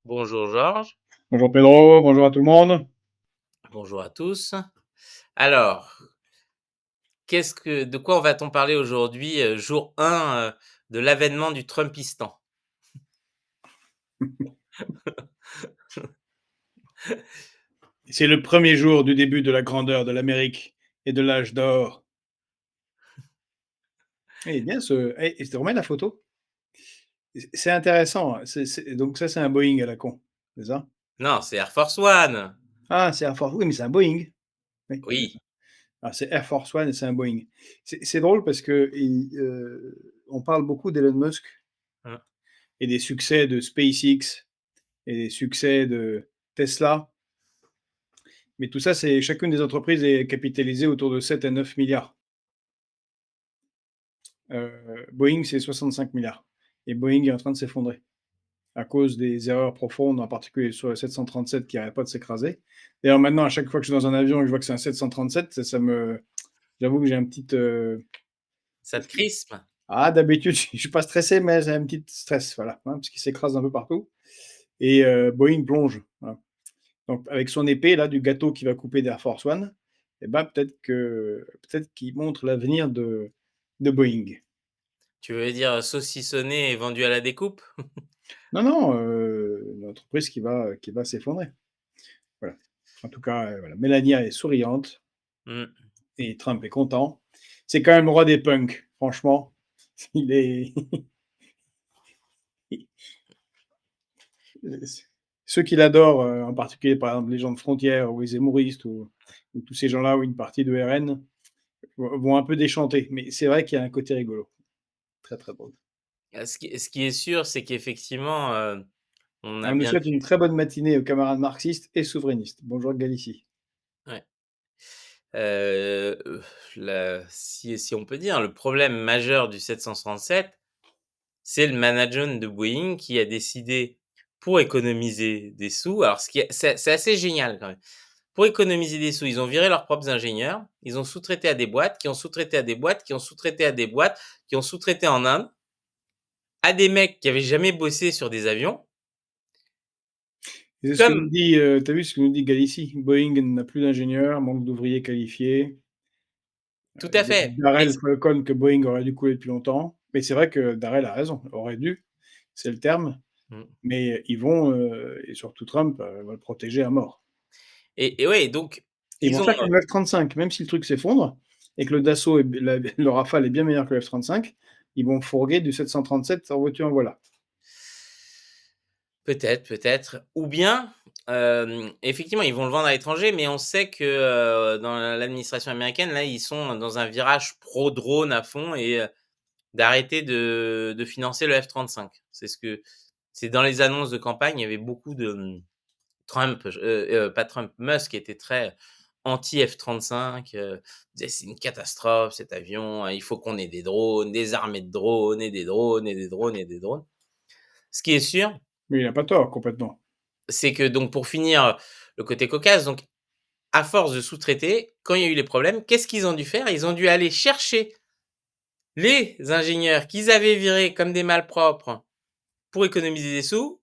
Bonjour Georges, Bonjour Pedro, bonjour à tout le monde. bonjour à tous. Alors, de quoi va-t-on parler aujourd'hui, jour 1 de l'avènement du Trumpistan? C'est le premier jour du début de la grandeur de l'Amérique et de l'âge d'or. Eh bien, je te remets la photo. C'est intéressant, hein. Donc ça, c'est un Boeing à la con, c'est ça? Non, c'est Air Force One. Ah, c'est Air Force, oui, mais c'est un Boeing. Oui, Oui, ah, c'est Air Force One et c'est un Boeing. C'est drôle parce que on parle beaucoup d'Elon Musk mmh, et des succès de SpaceX et des succès de Tesla, mais tout ça, c'est chacune des entreprises est capitalisée autour de 7 à 9 milliards. Boeing, c'est 65 milliards. Et Boeing est en train de s'effondrer à cause des erreurs profondes, en particulier sur le 737 qui n'arrête pas de s'écraser. D'ailleurs, maintenant, à chaque fois que je suis dans un avion et que je vois que c'est un 737, j'avoue que j'ai un petit. ça te crispe. Ah, d'habitude, je ne suis pas stressé, mais j'ai un petit stress, voilà, hein, parce qu'il s'écrase un peu partout. Et Boeing plonge. Voilà. Donc, avec son épée, là, du gâteau qui va couper d'Air Force One, eh ben, peut-être qu'il montre l'avenir de Boeing. Tu veux dire saucissonné et vendu à la découpe? Non, non, une entreprise qui va s'effondrer. Voilà. En tout cas, voilà, Mélania est souriante Mmh. et Trump est content. C'est quand même le roi des punks, franchement. Il est ceux qui l'adorent, en particulier, par exemple, les gens de Frontières ou les Zemmouristes ou tous ces gens-là ou une partie de RN vont un peu déchanter. Mais c'est vrai qu'il y a un côté rigolo. Très, très drôle. Ce qui est sûr, c'est qu'effectivement, on a On nous bien souhaite une très bonne matinée aux camarades marxistes et souverainistes. Bonjour Galicie. ouais, heu, si on peut dire, le problème majeur du 737, c'est le management de Boeing qui a décidé, pour économiser des sous, alors ce qui est c'est assez génial quand même. Pour économiser des sous, ils ont viré leurs propres ingénieurs, ils ont sous-traité à des boîtes, qui ont sous-traité à des boîtes, qui ont sous-traité à des boîtes, qui ont sous-traité en Inde, à des mecs qui avaient jamais bossé sur des avions, Et c'est ce que nous comme dit, tu as vu ce que nous dit Galicie? Boeing n'a plus d'ingénieurs, manque d'ouvriers qualifiés. tout à Il y a fait, mais Darrell Falcon que Boeing aurait dû couler depuis longtemps. Mais c'est vrai que Darrell a raison, aurait dû, c'est le terme. mmh Mais ils vont, et surtout Trump, va le protéger à mort. et ouais, donc Et ils ils vont ont, faire comme le F-35, même si le truc s'effondre et que le Dassault, le Rafale est bien meilleur que le F-35, ils vont fourguer du 737 en voiture en voilà. peut-être, peut-être, ou bien, effectivement, ils vont le vendre à l'étranger, mais on sait que, dans l'administration américaine, là, ils sont dans un virage pro drone à fond et d'arrêter de financer le F-35. C'est dans les annonces de campagne, il y avait beaucoup de, Trump, pas Trump, Musk était très anti F-35, disait: «C'est une catastrophe cet avion, il faut qu'on ait des drones, des armées de drones et des drones et des drones et des drones». Ce qui est sûr, Mais il n'a pas tort complètement. c'est que donc pour finir, le côté cocasse, donc à force de sous-traiter, quand il y a eu les problèmes, qu'est-ce qu'ils ont dû faire? Ils ont dû aller chercher les ingénieurs qu'ils avaient virés comme des malpropres pour économiser des sous,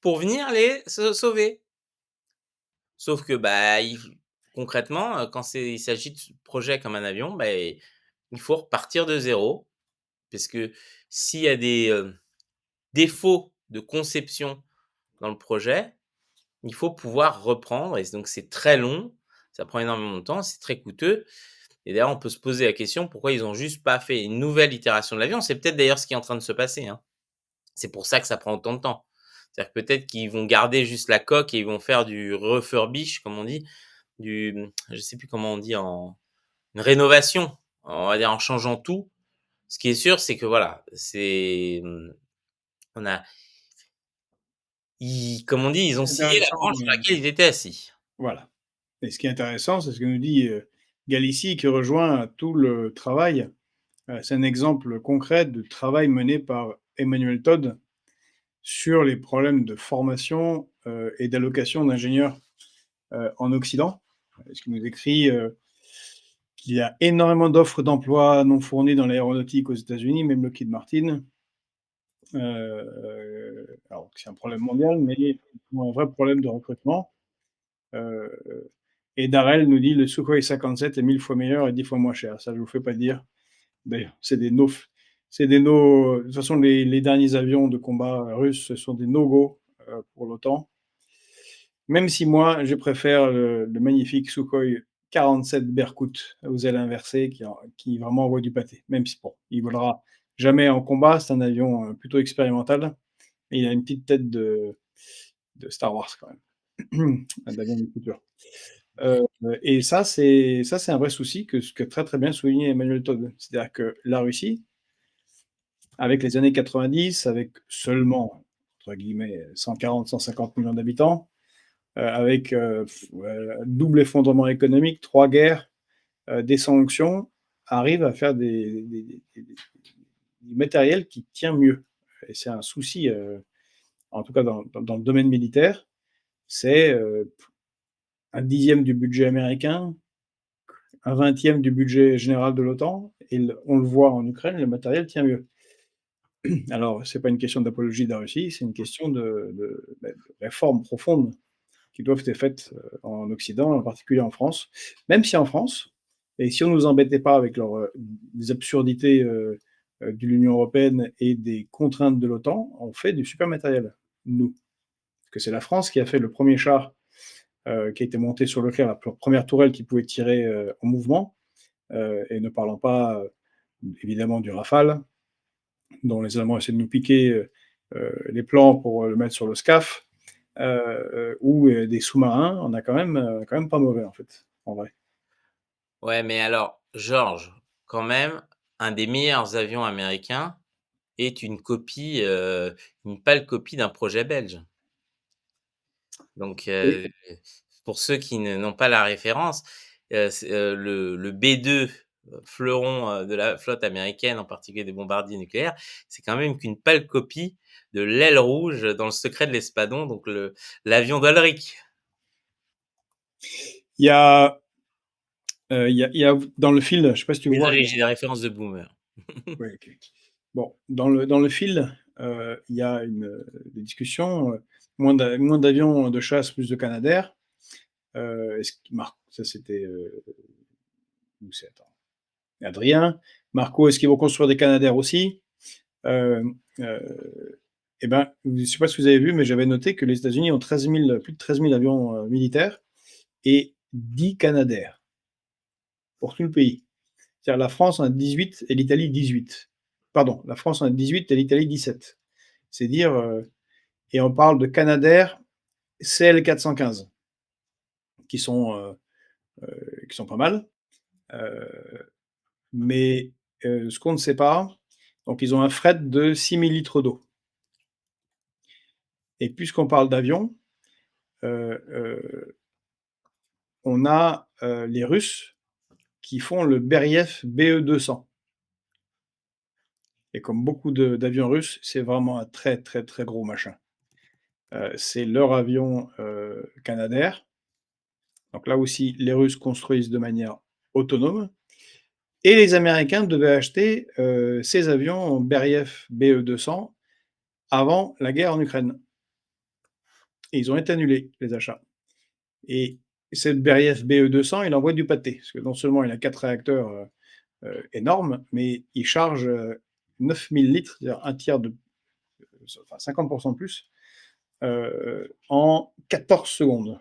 pour venir les sauver. Sauf que, bah, concrètement, quand il s'agit de projets comme un avion, beh, il faut repartir de zéro. Parce que s'il y a des, défauts de conception dans le projet, il faut pouvoir reprendre et donc c'est très long, ça prend énormément de temps, c'est très coûteux et d'ailleurs on peut se poser la question pourquoi ils ont juste pas fait une nouvelle itération de l'avion? C'est peut-être d'ailleurs ce qui est en train de se passer, hein. C'est pour ça que ça prend autant de temps. C'est-à-dire que peut-être qu'ils vont garder juste la coque et ils vont faire du refurbish comme on dit, je sais plus comment on dit, en une rénovation, on va dire en changeant tout. Ce qui est sûr, c'est que voilà, on a comme on dit, ils ont C'est scié la intéressant, branche sur laquelle ils étaient assis. voilà. Et ce qui est intéressant, c'est ce que nous dit, Galicie qui rejoint tout le travail, c'est un exemple concret de travail mené par Emmanuel Todd sur les problèmes de formation, et d'allocation d'ingénieurs, en Occident. Ce qui nous écrit, qu'il y a énormément d'offres d'emploi non fournies dans l'aéronautique aux États-Unis, même Lockheed Martin, Alors c'est un problème mondial, mais ils ont un vrai problème de recrutement. Heu et Darrell nous dit: «Le Sukhoi 57 est 1000 fois meilleur et 10 fois moins cher». Ça, je vous fais pas dire. D'ailleurs, de toute façon, les derniers avions de combat russes, ce sont des no-go, pour l'OTAN. Même si moi, je préfère le magnifique Sukhoi 47 Berkut aux ailes inversées qui vraiment envoie du pâté. Même si bon, il volera jamais en combat, c'est un avion, plutôt expérimental et il a une petite tête de Star Wars quand même, d'avion du futur. Heu et ça c'est un vrai souci que ce que très, très bien souligné Emmanuel Todd. C'est-à-dire que la Russie, avec les années 90, avec seulement, entre guillemets, 140-150 millions d'habitants, avec, double effondrement économique, 3 guerres, des sanctions, arrive à faire du matériel qui tient mieux et c'est un souci, en tout cas dans le domaine militaire, c'est, 1/10 du budget américain, 1/20 du budget général de l'OTAN et on le voit en Ukraine, le matériel tient mieux. Alors, c'est pas une question d'apologie de la Russie, c'est une question de réformes profondes qui doivent être faites, en Occident, en particulier en France. Même si en France et si on nous embêtait pas avec des absurdités, de l'Union européenne et des contraintes de l'OTAN, on fait du super matériel, nous. Parce que c'est la France qui a fait le premier char, qui a été monté sur Leclerc, la première tourelle qui pouvait tirer, en mouvement, et ne parlons pas, évidemment du Rafale, dont les Allemands essaient de nous piquer, les plans pour, le mettre sur le SCAF. Ou des sous-marins, on a quand même pas mauvais en fait, en vrai. Ouais, mais alors, Georges, quand même, un des meilleurs avions américains est une pâle copie d'un projet belge. Donc, Oui. pour ceux qui n'ont pas la référence, c'est, le B-2, fleuron, de la flotte américaine, en particulier des bombardiers nucléaires, c'est quand même qu'une pâle copie de l'aile rouge dans Le Secret de l'Espadon, donc l'avion d'Ulrich. Il y a, il y a dans le fil, je sais pas si tu vois, Désolé, j'ai des références de boomer. ouais, OK. Bon, dans le fil, il y a des discussions, moins d'avions de chasse, plus de Canadair. Est-ce qui Mar ça c'était, où c'est? Attends. Adrien. Marco, est-ce qu'ils vont construire des Canadair aussi? Hem, et ben, je sais pas si vous avez vu, mais j'avais noté que les États-Unis ont plus de 13 000 avions, militaires et 10 Canadair pour tout le pays. C'est-à-dire la France en a 18 et l'Italie 18. Pardon, la France en a 18 et l'Italie 17. C'est dire, et on parle de Canadair CL415 qui sont, qui sont pas mal, heu, mais, ce qu'on ne sait pas, donc ils ont un fret de 6 000 litres d'eau et puisqu'on parle d'avions, on a, les Russes qui font le Beriev BE-200 et comme beaucoup d'avions russes, c'est vraiment un très, très, très gros machin. C'est leur avion, Canadair. Donc là aussi, les Russes construisent de manière autonome et les Américains devaient acheter, ces avions Beriev BE-200 avant la guerre en Ukraine et ils ont été annulés, les achats et cette Beriev BE-200, il envoie du pâté parce que non seulement il a 4 réacteurs, énormes, mais il charge, 9 000 litres, c'est-à-dire un tiers de enfin 50 de plus, en 14 secondes.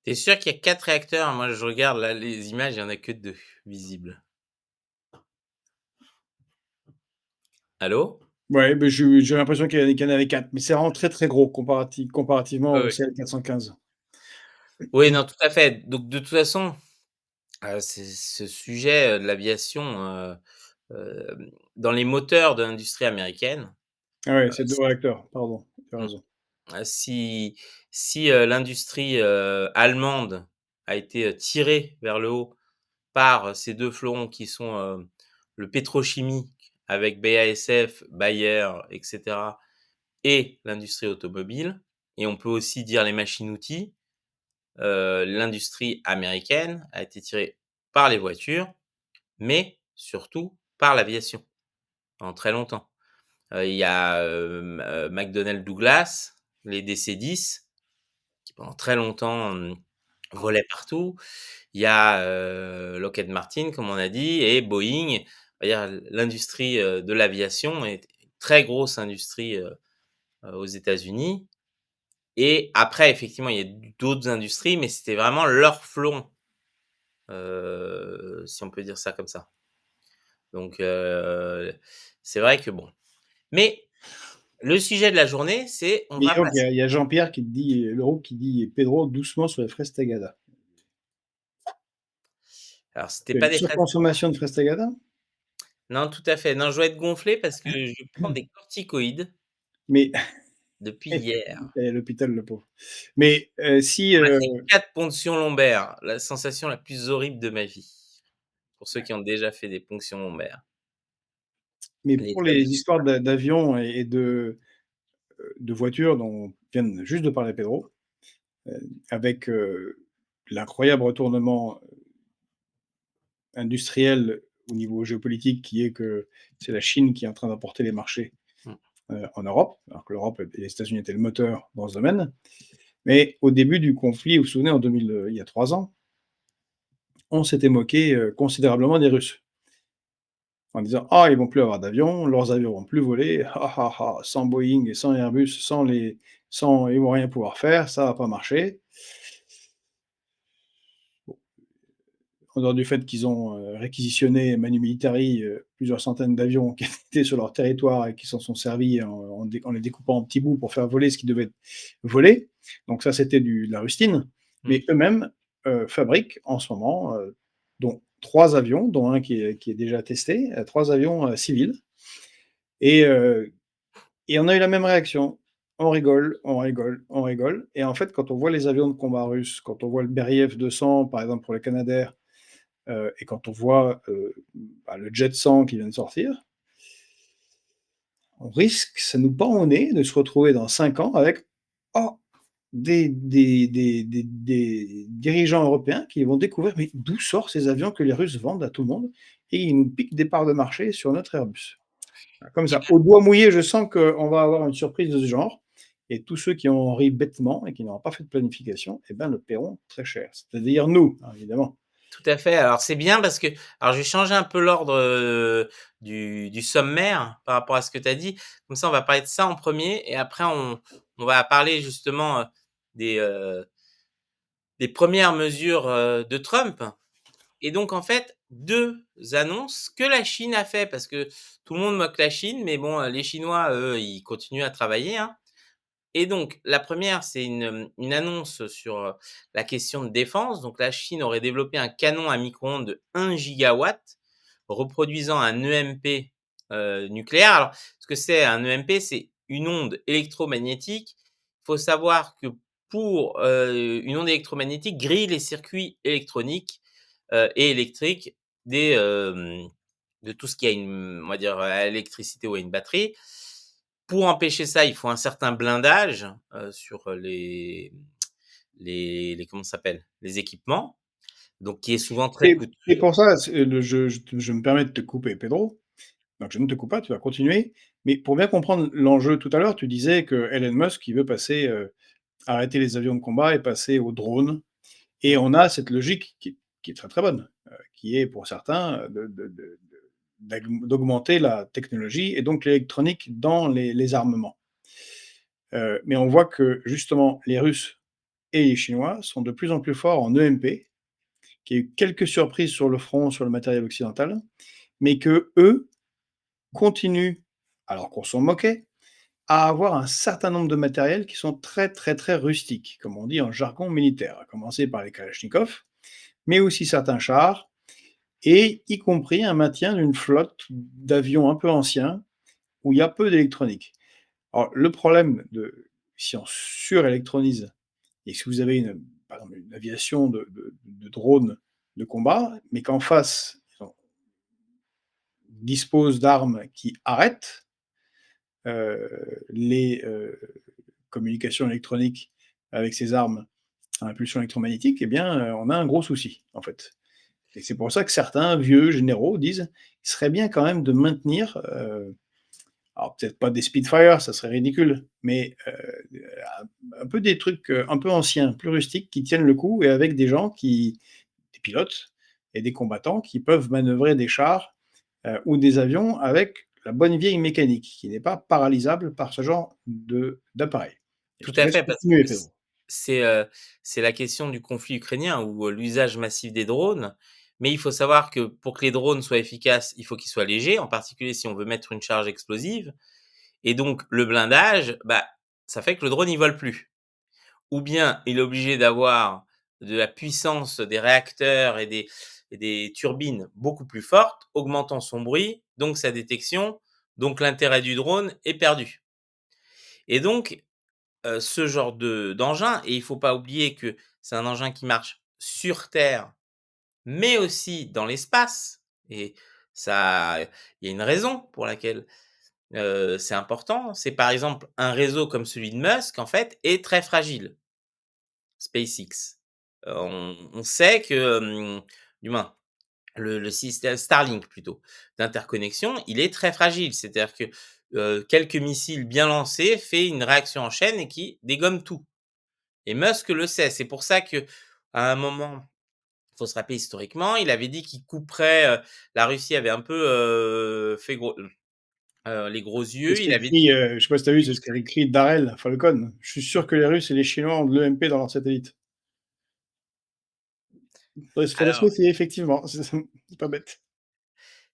Tu es sûr qu'il y a 4 réacteurs? Moi, je regarde là les images, il y en a que 2 visibles. Allô? Ouais, beh, j'ai l'impression qu'il y en avait 4, mais c'est vraiment très, très gros comparativement Oui, au oui. CL415. Oui, non, tout à fait. Donc de toute façon, c'est ce sujet, de l'aviation, dans les moteurs de l'industrie américaine, Ah ouais, heu, c'est 2 s réacteurs, pardon, tu as mmh, raison. si l'industrie, allemande a été, tirée vers le haut par ces 2 fleurons qui sont, le pétrochimique avec BASF, Bayer et cetera et l'industrie automobile et on peut aussi dire les machines-outils, l'industrie américaine a été tirée par les voitures, mais surtout par l'aviation. pendant très longtemps. Il y a, McDonnell Douglas, les DC-10, qui pendant très longtemps, volaient partout. Il y a, Lockheed Martin, comme on a dit, et Boeing. On va dire l'industrie, de l'aviation est une très grosse industrie, aux États-Unis. Et après, effectivement, il y a d'autres industries, mais c'était vraiment leur fleuron, si on peut dire ça comme ça. Donc, c'est vrai que bon. Mais le sujet de la journée, c'est on Mais va donc, passer. il y a Jean-Pierre qui te dit, Leroux qui dit: «Pedro, doucement sur les fraises Tagada». Alors, c'était Tu as pas une des fraises. surconsommation de fraises Tagada? Non, tout à fait. Non, je dois être gonflé parce que je prends des corticoïdes Mais depuis il hier. est à l'hôpital le pauvre. Mais, si, On m'a fait 4 ponctions lombaires, la sensation la plus horrible de ma vie, pour ceux qui ont déjà fait des ponctions lombaires. mais Les pour doigts les dessus. histoires d'avions et de voitures dont vient juste de parler Pedro, avec, l'incroyable retournement industriel au niveau géopolitique qui est que c'est la Chine qui est en train d'emporter les marchés, Mmh. en Europe, alors que l'Europe et les États-Unis étaient le moteur dans ce domaine. Mais au début du conflit, vous vous souvenez en 2000, il y a 3 ans, on s'était moqué, considérablement des Russes en disant: «Ah, ils vont plus avoir d'avions, leurs avions vont plus voler, ah ah ah, sans Boeing et sans Airbus, sans ils vont rien pouvoir faire, ça va pas marcher». En dehors du fait qu'ils ont, réquisitionné manu militari, plusieurs centaines d'avions qui étaient sur leur territoire et qui s'en sont servis en les découpant en petits bouts pour faire voler ce qui devait être volé. Donc ça, c'était de la rustine. Mmh. Mais eux-mêmes, fabriquent en ce moment, dont 3 avions, dont un qui est déjà testé, 3 avions, civils et on a eu la même réaction. On rigole, on rigole, on rigole et en fait, quand on voit les avions de combat russes, quand on voit le Beriev 200, par exemple, pour les Canadair. Et quand on voit, le Jet 100 qui vient de sortir, on risque, ça nous pend au nez de se retrouver dans 5 ans avec, oh, des dirigeants européens qui vont découvrir: «Mais d'où sortent ces avions que les Russes vendent à tout le monde?» et ils nous piquent des parts de marché sur notre Airbus. Comme ça, au doigt mouillé, je sens qu'on va avoir une surprise de ce genre et tous ceux qui ont ri bêtement et qui n'auront pas fait de planification et ben, le paieront très cher. C'est-à-dire nous, hein, évidemment. Tout à fait. Alors c'est bien parce que alors je vais changer un peu l'ordre, du sommaire par rapport à ce que tu as dit. Comme ça, on va parler de ça en premier et après on va parler justement, des, heu, des premières mesures, de Trump. Et donc en fait, 2 annonces que la Chine a fait parce que tout le monde moque la Chine, mais bon, les Chinois, eux, ils continuent à travailler, hein. Et donc la première, c'est une annonce sur, la question de défense. Donc la Chine aurait développé un canon à micro-ondes de 1 gigawatt, reproduisant un EMP, nucléaire. Alors, ce que c'est un EMP, c'est une onde électromagnétique. Il faut savoir que pour, une onde électromagnétique grille les circuits électroniques, et électriques des, de tout ce qui a une on va dire, électricité ou a une batterie. Pour empêcher ça, il faut un certain blindage, sur les comment ça s'appelle? Les équipements, donc qui est souvent très Et coûteux. pour ça, c'est le je me permets de te couper Pedro, donc je ne te coupe pas, tu vas continuer. Mais pour bien comprendre l'enjeu tout à l'heure, tu disais que Elon Musk, il veut passer, arrêter les avions de combat et passer aux drones et Mmh, on a cette logique qui est très, très bonne, qui est pour certains, d'augmenter la technologie et donc l'électronique dans les armements. Mais on voit que justement les Russes et les Chinois sont de plus en plus forts en EMP, qu'il y a eu quelques surprises sur le front, sur le matériel occidental, mais qu'eux continuent, alors qu'on s'en moquait, à avoir un certain nombre de matériels qui sont très, très, très rustiques, comme on dit en jargon militaire, à commencer par les Kalachnikov, mais aussi certains chars, et y compris un maintien d'une flotte d'avions un peu anciens, où il y a peu d'électronique. Alors le problème si on surélectronise et si vous avez par exemple une aviation de drones de combat, mais qu'en face, on dispose d'armes qui arrêtent, les, communications électroniques avec ces armes à impulsion électromagnétique, eh bien, on a un gros souci, en fait. Et c'est pour ça que certains vieux généraux disent: «Il serait bien quand même de maintenir, alors peut-être pas des Spitfire, ça serait ridicule, mais un peu des trucs, un peu anciens, plus rustiques, qui tiennent le coup et avec des gens qui des pilotes et des combattants qui peuvent manœuvrer des chars, ou des avions avec la bonne vieille mécanique, qui n'est pas paralysable par ce genre d'appareil». Et je Tout te à laisse fait, parce continuer, que Pedro. c'est, heu, c'est la question du conflit ukrainien ou l'usage massif des drones. Mais il faut savoir que pour que les drones soient efficaces, il faut qu'ils soient légers, en particulier si on veut mettre une charge explosive et donc le blindage, bah, ça fait que le drone il vole plus. Ou bien il est obligé d'avoir de la puissance des réacteurs et des turbines beaucoup plus fortes, augmentant son bruit, donc sa détection, donc l'intérêt du drone est perdu. Et donc ce genre d'engin et il faut pas oublier que c'est un engin qui marche sur terre, mais aussi dans l'espace et ça il y a une raison pour laquelle, c'est important. C'est par exemple un réseau comme celui de Musk en fait est très fragile, SpaceX. On sait que, du moins le système Starlink plutôt, d'interconnexion, il est très fragile. C'est-à-dire que, quelques missiles bien lancés fait une réaction en chaîne et qui dégomme tout. Et Musk le sait. C'est pour ça qu'à un moment, il faut se rappeler historiquement, il avait dit qu'il couperait, la Russie avait un peu, fait les gros C'est yeux. ce Il avait dit qu'écrit, je sais pas si tu as vu, qu'il c'est ce qu'a écrit Darrell Falcon. «Je suis sûr que les Russes et les Chinois ont de l'EMP dans leurs satellites». Faudrait se alors, méfier effectivement, c'est pas bête.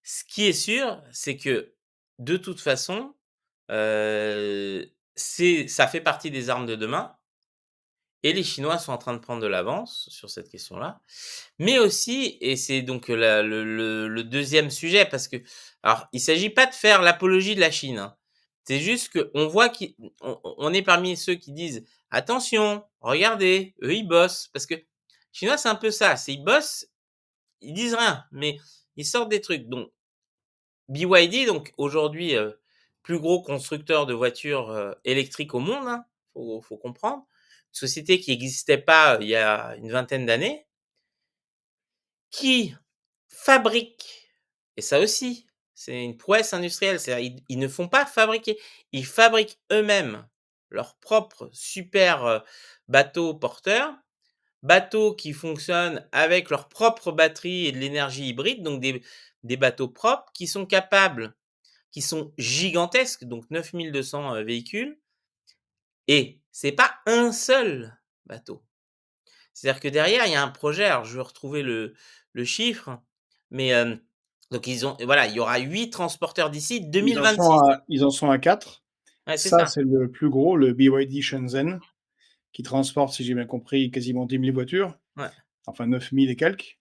ce qui est sûr, c'est que, de toute façon, heu, ça fait partie des armes de demain et les Chinois sont en train de prendre de l'avance sur cette question-là. Mais aussi et c'est donc la le 2e sujet parce que alors il s'agit pas de faire l'apologie de la Chine, hein. C'est juste qu'on voit on est parmi ceux qui disent: «Attention, regardez, eux ils bossent». Parce que les Chinois c'est un peu ça, c'est ils bossent, ils disent rien, mais ils sortent des trucs. Donc BYD donc aujourd'hui, plus gros constructeur de voitures, électriques au monde, hein, faut comprendre. Société qui existait pas, il y a une vingtaine d'années, qui fabriquent et ça aussi, c'est une prouesse industrielle, c'est-à-dire ils ne font pas fabriquer, ils fabriquent eux-mêmes leurs propres super, bateaux porteurs, bateaux qui fonctionnent avec leurs propres batteries et de l'énergie hybride, donc des bateaux propres qui sont gigantesques, donc 9 200, véhicules et c'est pas un seul bateau. C'est-à-dire que derrière, il y a un projet, alors je veux retrouver le chiffre, mais donc ils ont voilà, il y aura 8 transporteurs d'ici Ils en sont 2026, hein. à 4. Ouais, c'est Ça, ça. c'est le plus gros, le BYD Shenzhen, qui transporte, si j'ai bien compris, quasiment 10 000 voitures, Ouais. enfin 9 000 et quelques,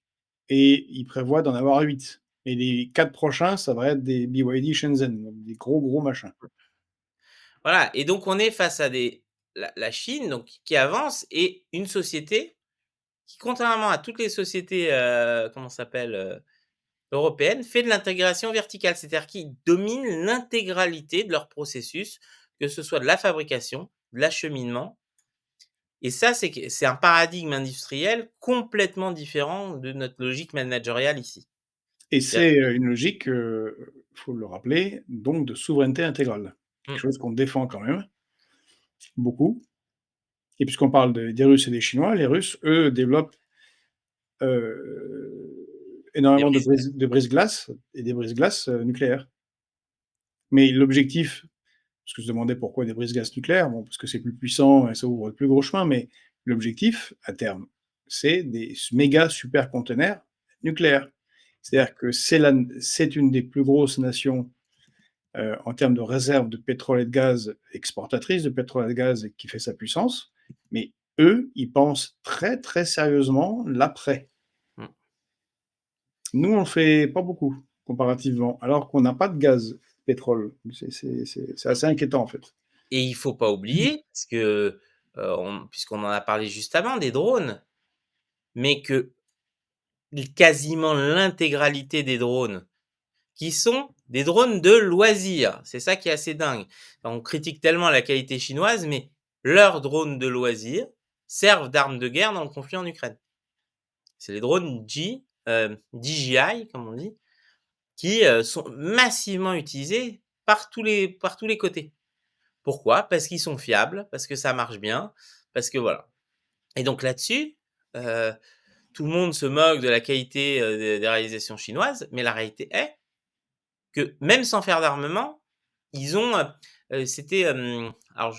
et ils prévoient d'en avoir 8. Et les 4 prochains, ça va être des BYD Shenzhen, donc des gros, gros machins. Voilà et donc on est face à la Chine donc qui avance et une société qui contrairement à toutes les sociétés, comment ça s'appelle, européennes, fait de l'intégration verticale. C'est-à-dire qu'ils dominent l'intégralité de leur processus, que ce soit de la fabrication, de l'acheminement et ça c'est un paradigme industriel complètement différent de notre logique managériale ici. Et C'est-à-dire c'est, une logique, faut le rappeler, donc de souveraineté intégrale. Quelque mmh, chose qu'on défend quand même beaucoup. Et puisqu'on parle des Russes et des Chinois, les Russes, eux, développent, des énormément risques. de brise-glaces et des brise-glaces, nucléaires. Mais l'objectif, parce que je demandais pourquoi des brise-glaces nucléaires, bon, parce que c'est plus puissant et ça ouvre de plus gros chemins, mais l'objectif, à terme, c'est des méga super conteneurs nucléaires. C'est-à-dire que c'est une des plus grosses nations, en termes de réserves de pétrole et de gaz, exportatrice de pétrole et de gaz et qui fait sa puissance, mais eux, ils pensent très, très sérieusement l'après. Mmh Nous, on le fait pas beaucoup comparativement, alors qu'on n'a pas de gaz, pétrole. C'est mh assez inquiétant, en fait. et il faut pas oublier parce que, on puisqu'on en a parlé juste avant des drones, mais que quasiment l'intégralité des drones qui sont des drones de loisirs. C'est ça qui est assez dingue. On critique tellement la qualité chinoise, mais leurs drones de loisirs servent d'armes de guerre dans le conflit en Ukraine. C'est les drones Ji. DJI, comme on dit, qui, sont massivement utilisés par tous les côtés. Pourquoi? Parce qu'ils sont fiables, parce que ça marche bien, parce que voilà. Et donc là-dessus, heu, tout le monde se moque de la qualité, des réalisations chinoises, mais la réalité est que même sans faire d'armement, ils ont, c'était, alors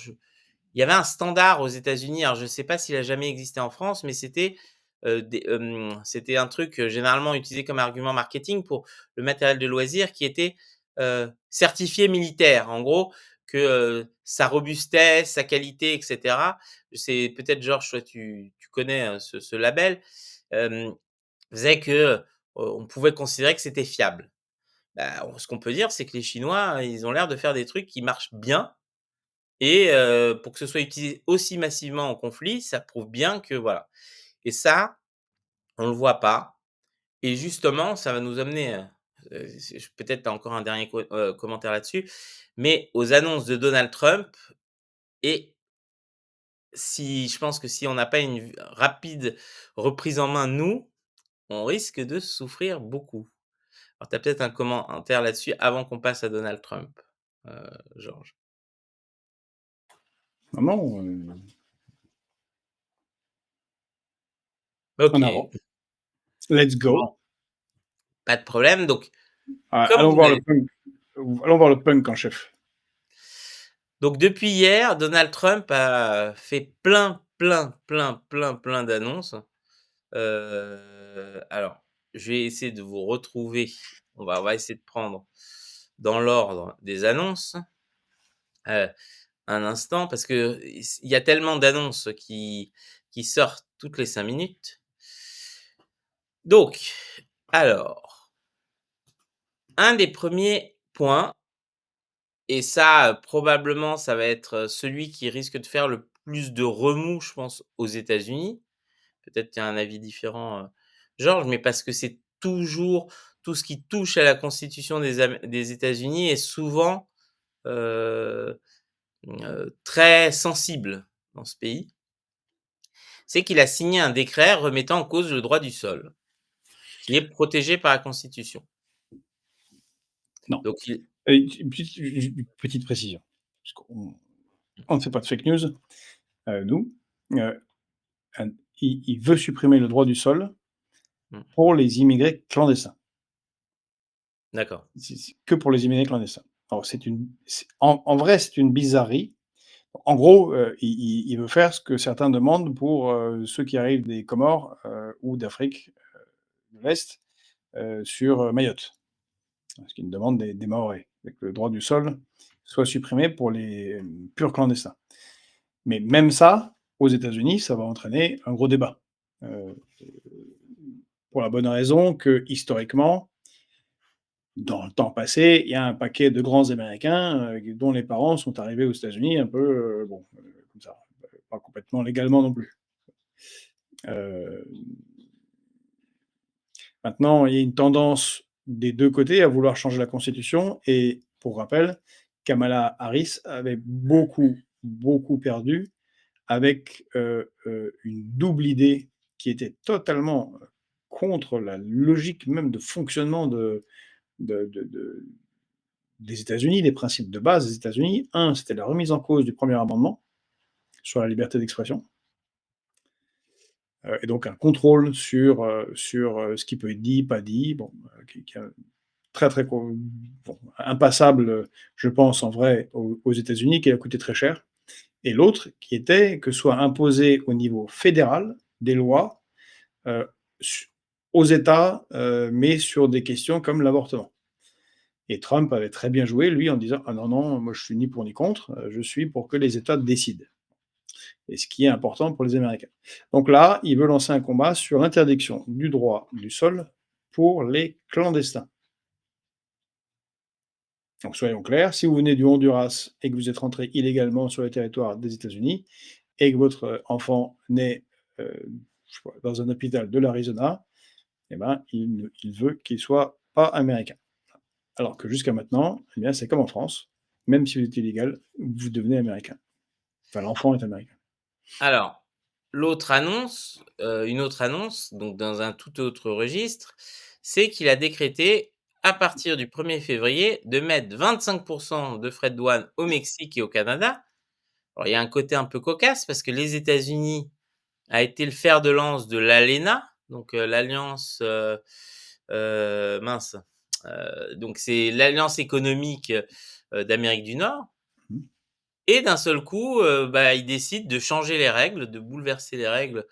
il y avait un standard aux États-Unis, alors je ne sais pas s'il a jamais existé en France, mais c'était un truc, généralement utilisé comme argument marketing pour le matériel de loisir qui était, certifié militaire. En gros, que, sa robustesse, sa qualité et cetera, c'est peut-être Georges, toi tu connais, ce label, hem, faisait que, on pouvait considérer que c'était fiable. Bah, ce qu'on peut dire, c'est que les Chinois, ils ont l'air de faire des trucs qui marchent bien et pour que ce soit utilisé aussi massivement en conflit, ça prouve bien que voilà. Et ça, on le voit pas et justement, ça va nous amener, c'est peut-être tu as encore un dernier commentaire là-dessus, mais aux annonces de Donald Trump et si je pense que si on n'a pas une rapide reprise en main, nous, on risque de souffrir beaucoup. Alors tu as peut-être un commentaire là-dessus avant qu'on passe à Donald Trump, Georges? Non, non, en OK, avant. Let's bon, go. pas de problème. Donc comme Allons vous voir le l'avez punk. Allons voir le punk en chef. donc depuis hier, Donald Trump a fait plein d'annonces. Alors, je vais essayer de vous retrouver. On va essayer de prendre dans l'ordre des annonces. Heu, un instant parce que il y a tellement d'annonces qui sortent toutes les 5 minutes. Donc, alors, un des premiers points et ça, probablement, ça va être, celui qui risque de faire le plus de remous, je pense, aux États-Unis. Peut-être tu as un avis différent, Georges, mais parce que c'est toujours tout ce qui touche à la constitution des États-Unis est souvent, heu très sensible dans ce pays. C'est qu'il a signé un décret remettant en cause le droit du sol, qui est protégé par la Constitution. Non. Donc il Une petite précision, parce qu'on on ne fait pas de fake news, nous. Heu, un il veut supprimer le droit du sol mmh, pour les immigrés clandestins. d'accord. C'est que pour les immigrés clandestins. Alors c'est en vrai, c'est une bizarrerie. En gros, il veut faire ce que certains demandent pour, ceux qui arrivent des Comores, ou d'Afrique de l'Est, sur, Mayotte. Ce qui est une demande des Mahorais, et que le droit du sol soit supprimé pour les, purs clandestins. Mais même ça, aux États-Unis, ça va entraîner un gros débat. Heu, pour la bonne raison que, historiquement, dans le temps passé, il y a un paquet de grands Américains, dont les parents sont arrivés aux États-Unis un peu, bon, comme ça, pas complètement légalement non plus. Heu, Maintenant, il y a une tendance des 2 côtés à vouloir changer la constitution et pour rappel, Kamala Harris avait beaucoup, beaucoup perdu avec, une double idée qui était totalement, contre la logique même de fonctionnement de des États-Unis, les principes de base des États-Unis. Un, c'était la remise en cause du premier amendement sur la liberté d'expression, et donc un contrôle sur, ce qui peut être dit, pas dit, bon, qui a très, très bon, impassable, je pense en vrai aux États-Unis, qui a coûté très cher. Et l'autre qui était que soit imposé au niveau fédéral des lois, heu, su aux États, mais sur des questions comme l'avortement. Et Trump avait très bien joué, lui, en disant: «Ah non, non, moi je suis ni pour ni contre, je suis pour que les États décident», et ce qui est important pour les Américains. Donc là, il veut lancer un combat sur l'interdiction du droit du sol pour les clandestins. Donc soyons clairs, si vous venez du Honduras et que vous êtes rentré illégalement sur le territoire des États-Unis et que votre enfant naît, heu, je sais pas, dans un hôpital de l'Arizona, eh ben, il veut qu'il soit pas américain. Alors que jusqu'à maintenant, eh bien, c'est comme en France, même si vous êtes illégal, vous devenez américain. Enfin, l'enfant est américain. Alors, une autre annonce, donc dans un tout autre registre, c'est qu'il a décrété, à partir du 1er février, de mettre 25 de frais de douane au Mexique et au Canada. Alors il y a un côté un peu cocasse parce que les États-Unis a été le fer de lance de l'ALENA, donc l'alliance, mince, donc c'est l'alliance économique, d'Amérique du Nord. Mmh. Et d'un seul coup, bah, ils décident de changer les règles, de bouleverser les règles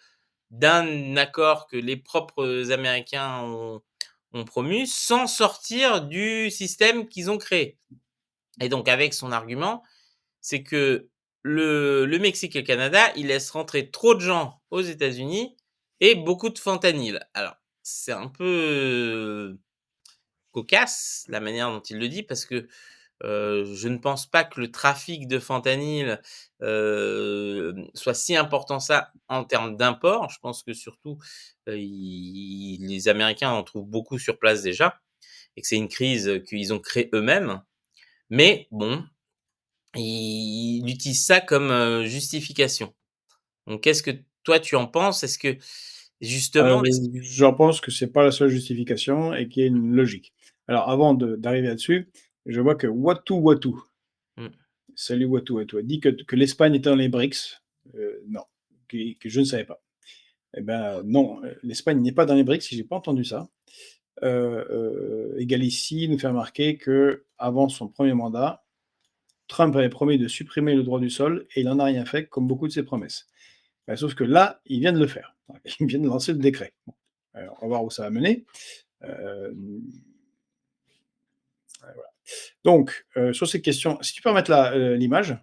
d'un accord que les propres Américains ont promu, sans sortir du système qu'ils ont créé. Et donc avec son argument, c'est que le Mexique et le Canada, ils laissent rentrer trop de gens aux États-Unis et beaucoup de fentanyl. Alors, c'est un peu cocasse la manière dont il le dit parce que, je ne pense pas que le trafic de fentanyl, soit si important ça en termes d'import. Je pense que surtout, ils les Américains en trouvent beaucoup sur place déjà et que c'est une crise, qu'ils ont créée eux-mêmes. Mais bon, il utilise ça comme, justification. Donc qu'est-ce que toi tu en penses? Est-ce que justement est-ce J'en pense que c'est pas la seule justification et qu'il y a une logique. Alors avant d'arriver là-dessus, je vois que Watu, mmh, salut Watu, a dit que l'Espagne était dans les BRICS. Non, que je ne savais pas. Eh ben, non, l'Espagne n'est pas dans les BRICS, si j'ai pas entendu ça. Et Galicie nous fait remarquer qu'avant son premier mandat, Trump avait promis de supprimer le droit du sol et il en a rien fait, comme beaucoup de ses promesses. Bah, sauf que là, il vient de le faire. Il vient de lancer le décret. Bon, alors on va voir où ça va mener. Hem, ouais, voilà. Donc, sur ces questions, si tu peux remettre l'image,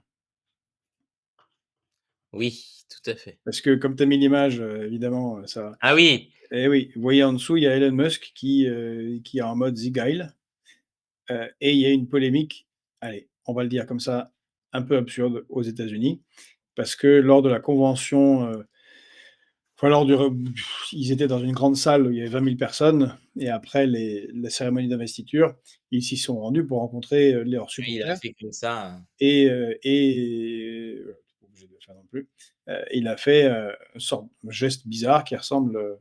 oui, tout à fait. parce que comme tu as mis l'image, évidemment, ça Ah oui, eh oui, vous voyez en dessous, il y a Elon Musk qui est en mode Ziegel, et il y a une polémique, allez, on va le dire comme ça, un peu absurde aux États-Unis, parce que lors de la convention, enfin lors du re ils étaient dans une grande salle où il y avait 20 000 personnes et après la cérémonie d'investiture, ils s'y sont rendus pour rencontrer, leurs oui, il a supporters fait comme ça, et pas obligé de le faire non plus, il a fait, une sorte de geste bizarre qui ressemble, heu,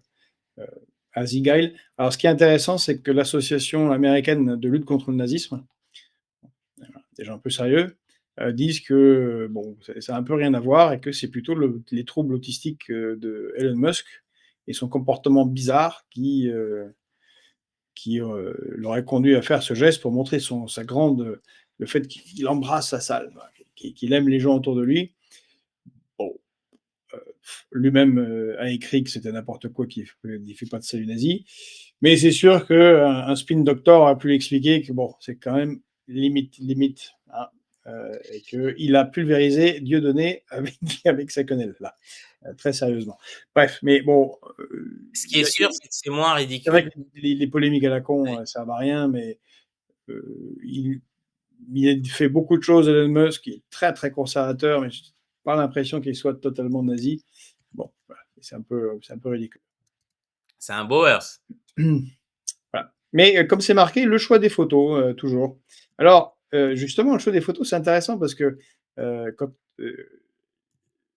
à Ziegel. Alors ce qui est intéressant, c'est que l'association américaine de lutte contre le nazisme, des gens un peu sérieux, disent que, bon, ça a un peu rien à voir et que c'est plutôt les troubles autistiques, de Elon Musk et son comportement bizarre qui l'aurait conduit à faire ce geste pour montrer sa grande, le fait qu'il embrasse sa salle, voilà, qu'il aime les gens autour de lui. Bon, heu, lui-même, a écrit que c'était n'importe quoi, qu'il ne fait pas de salut nazi. Mais c'est sûr qu'un spin doctor a pu l'expliquer que bon, c'est quand même limite, hein, et qu'il a pulvérisé Dieudonné avec avec sa quenelle là, très sérieusement. Bref, mais bon, ce qui est sûr, c'est que c'est moins c'est vrai ridicule. que les polémiques à la con, Ouais. servent à rien, mais il il fait beaucoup de choses, Elon Musk, qui est très, très conservateur, mais j'ai pas l'impression qu'il soit totalement nazi. Bon, voilà, c'est un peu ridicule. C'est un Bowers. Voilà. Mais comme c'est marqué, le choix des photos, toujours. Alors, justement, le choix des photos, c'est intéressant parce que, quand,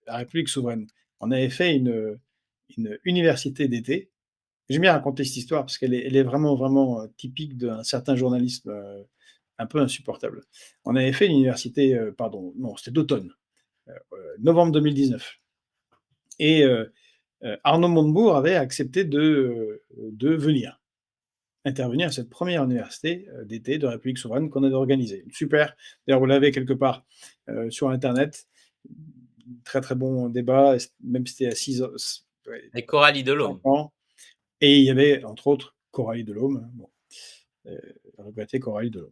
la République souveraine, on avait fait une université d'été. J'aime bien raconter cette histoire parce qu'elle est vraiment, vraiment, typique d'un certain journalisme, un peu insupportable. On avait fait une université, pardon, non, c'était d'automne, novembre 2019 et Arnaud Montebourg avait accepté de venir intervenir à cette première université, d'été de République souveraine qu'on avait organisée. Super, d'ailleurs vous l'avez quelque part, sur internet. Très, très bon débat, même si c'était à 6 heures ouais, Et Coralie 5 Delhomme. ans et il y avait entre autres Coralie Delhomme, hein, bon, regrettée Coralie Delhomme.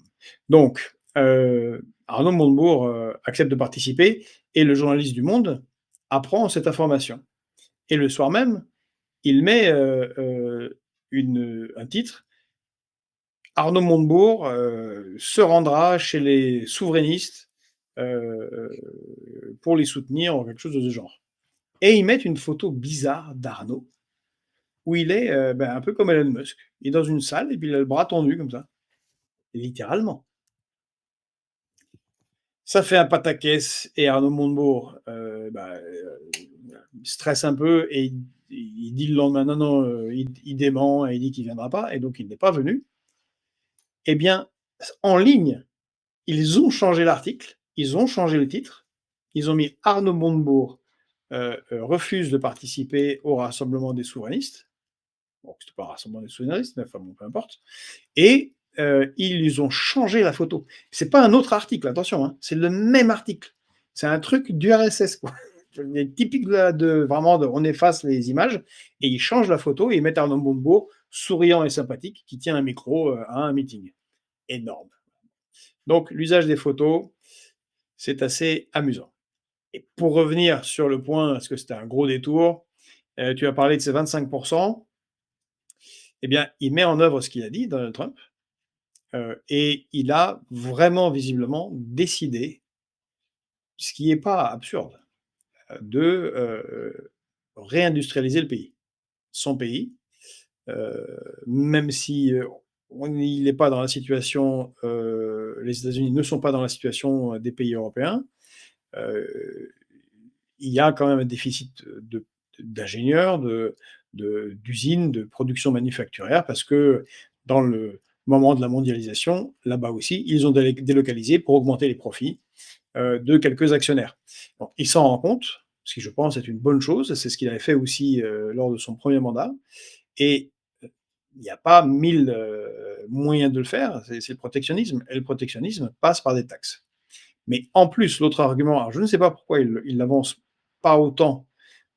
Donc, Arnaud Montebourg, accepte de participer et le journaliste du Monde apprend cette information et le soir même, il met, un titre: «Arnaud Montebourg, se rendra chez les souverainistes, pour les soutenir» ou quelque chose de ce genre et ils mettent une photo bizarre d'Arnaud où il est, ben, un peu comme Elon Musk. Il est dans une salle et puis il a le bras tendu comme ça, littéralement. Ça fait un pataquès et Arnaud Montebourg, bah, stresse un peu et il dit le lendemain: «Non, non», il dément et il dit qu'il viendra pas et donc il n'est pas venu. Eh bien, en ligne, ils ont changé l'article, ils ont changé le titre, ils ont mis Arnaud Montebourg, refuse de participer au rassemblement des souverainistes. Bon, c'était pas un rassemblement des souverainistes, mais enfin bon, peu importe. Et ils ont changé la photo. C'est pas un autre article, attention, hein, c'est le même article. C'est un truc du RSS, quoi. Typique vraiment, on efface les images et ils changent la photo et ils mettent Arnaud Montebourg, souriant et sympathique, qui tient un micro à un meeting. Énorme. Donc, l'usage des photos, c'est assez amusant. Et pour revenir sur le point, parce que c'était un gros détour, tu as parlé de ces 25%. Eh bien, il met en œuvre ce qu'il a dit, Donald Trump, et il a vraiment visiblement décidé, ce qui n'est pas absurde, de réindustrialiser le pays. Son pays, même si il n'est pas dans la situation, les États-Unis ne sont pas dans la situation des pays européens, euh, il y a quand même un déficit d'ingénieurs, d'usines, de production manufacturière, parce que dans le moment de la mondialisation, là-bas aussi, ils ont délocalisé pour augmenter les profits de quelques actionnaires. Donc, il s'en rend compte, ce qui, je pense, est une bonne chose. C'est ce qu'il avait fait aussi lors de son premier mandat. Et il n'y a pas mille moyens de le faire, c'est le protectionnisme. Et le protectionnisme passe par des taxes. Mais en plus, l'autre argument, alors je ne sais pas pourquoi il l'avance pas autant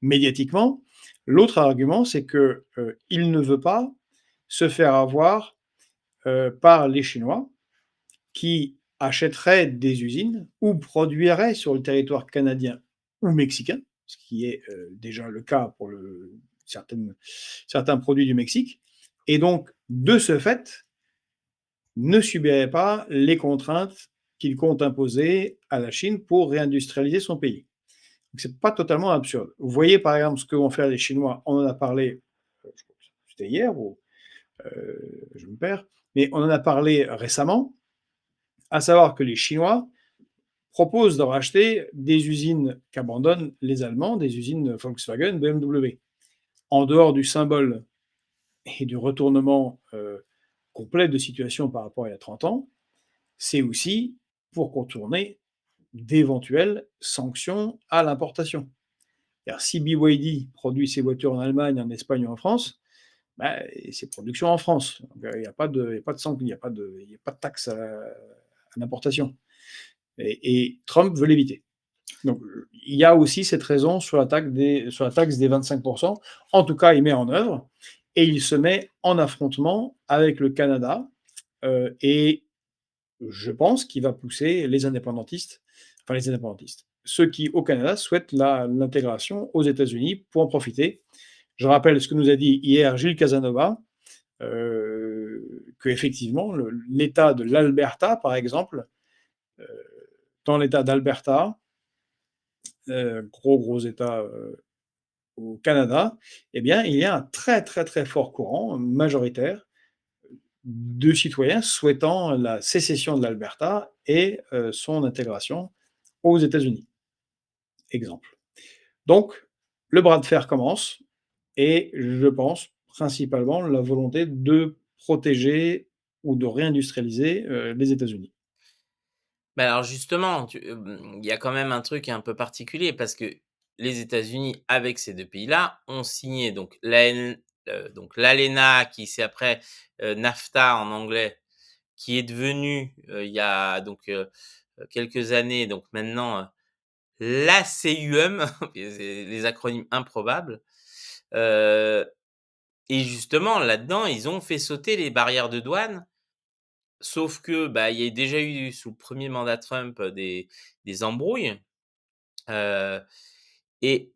médiatiquement, l'autre argument, c'est que il ne veut pas se faire avoir par les Chinois qui achèteraient des usines ou produiraient sur le territoire canadien ou mexicain, ce qui est déjà le cas pour certains produits du Mexique, et donc, de ce fait, ne subirait pas les contraintes qu'il compte imposer à la Chine pour réindustrialiser son pays. Donc, c'est pas totalement absurde. Vous voyez par exemple ce que vont faire les Chinois, on en a parlé, c'était hier ou je me perds, mais on en a parlé récemment, à savoir que les Chinois proposent de racheter des usines qu'abandonnent les Allemands, des usines Volkswagen, BMW. En dehors du symbole et du retournement complet de situation par rapport à il y a 30 ans, c'est aussi pour contourner d'éventuelles sanctions à l'importation. Si BYD produit ses voitures en Allemagne, en Espagne ou en France, bah, c'est production en France. Il n'y a pas de, il y a pas de taxe à l'importation. Et Trump veut l'éviter. Donc, il y a aussi cette raison sur la taxe des 25%. En tout cas, il met en œuvre et il se met en affrontement avec le Canada et je pense qu'il va pousser les indépendantistes, ceux qui, au Canada, souhaitent l'intégration aux États-Unis pour en profiter. Je rappelle ce que nous a dit hier Gilles Casanova, que effectivement, l'État de l'Alberta, par exemple, euh, dans l'État d'Alberta, gros État au Canada, eh bien, il y a un très très très fort courant majoritaire de citoyens souhaitant la sécession de l'Alberta et son intégration aux États-Unis. Exemple. Donc, le bras de fer commence et je pense principalement la volonté de protéger ou de réindustrialiser les États-Unis. Bah, alors justement, il y a quand même un truc un peu particulier parce que les États-Unis, avec ces 2 pays-là, ont signé donc l'ALENA qui c'est après, NAFTA en anglais, qui est devenu, il y a donc, quelques années, donc maintenant, l'ACUM, c'est les acronymes improbables, heu et justement là-dedans, ils ont fait sauter les barrières de douane. Sauf que, bah, il y a déjà eu sous le premier mandat Trump, des embrouilles, heu et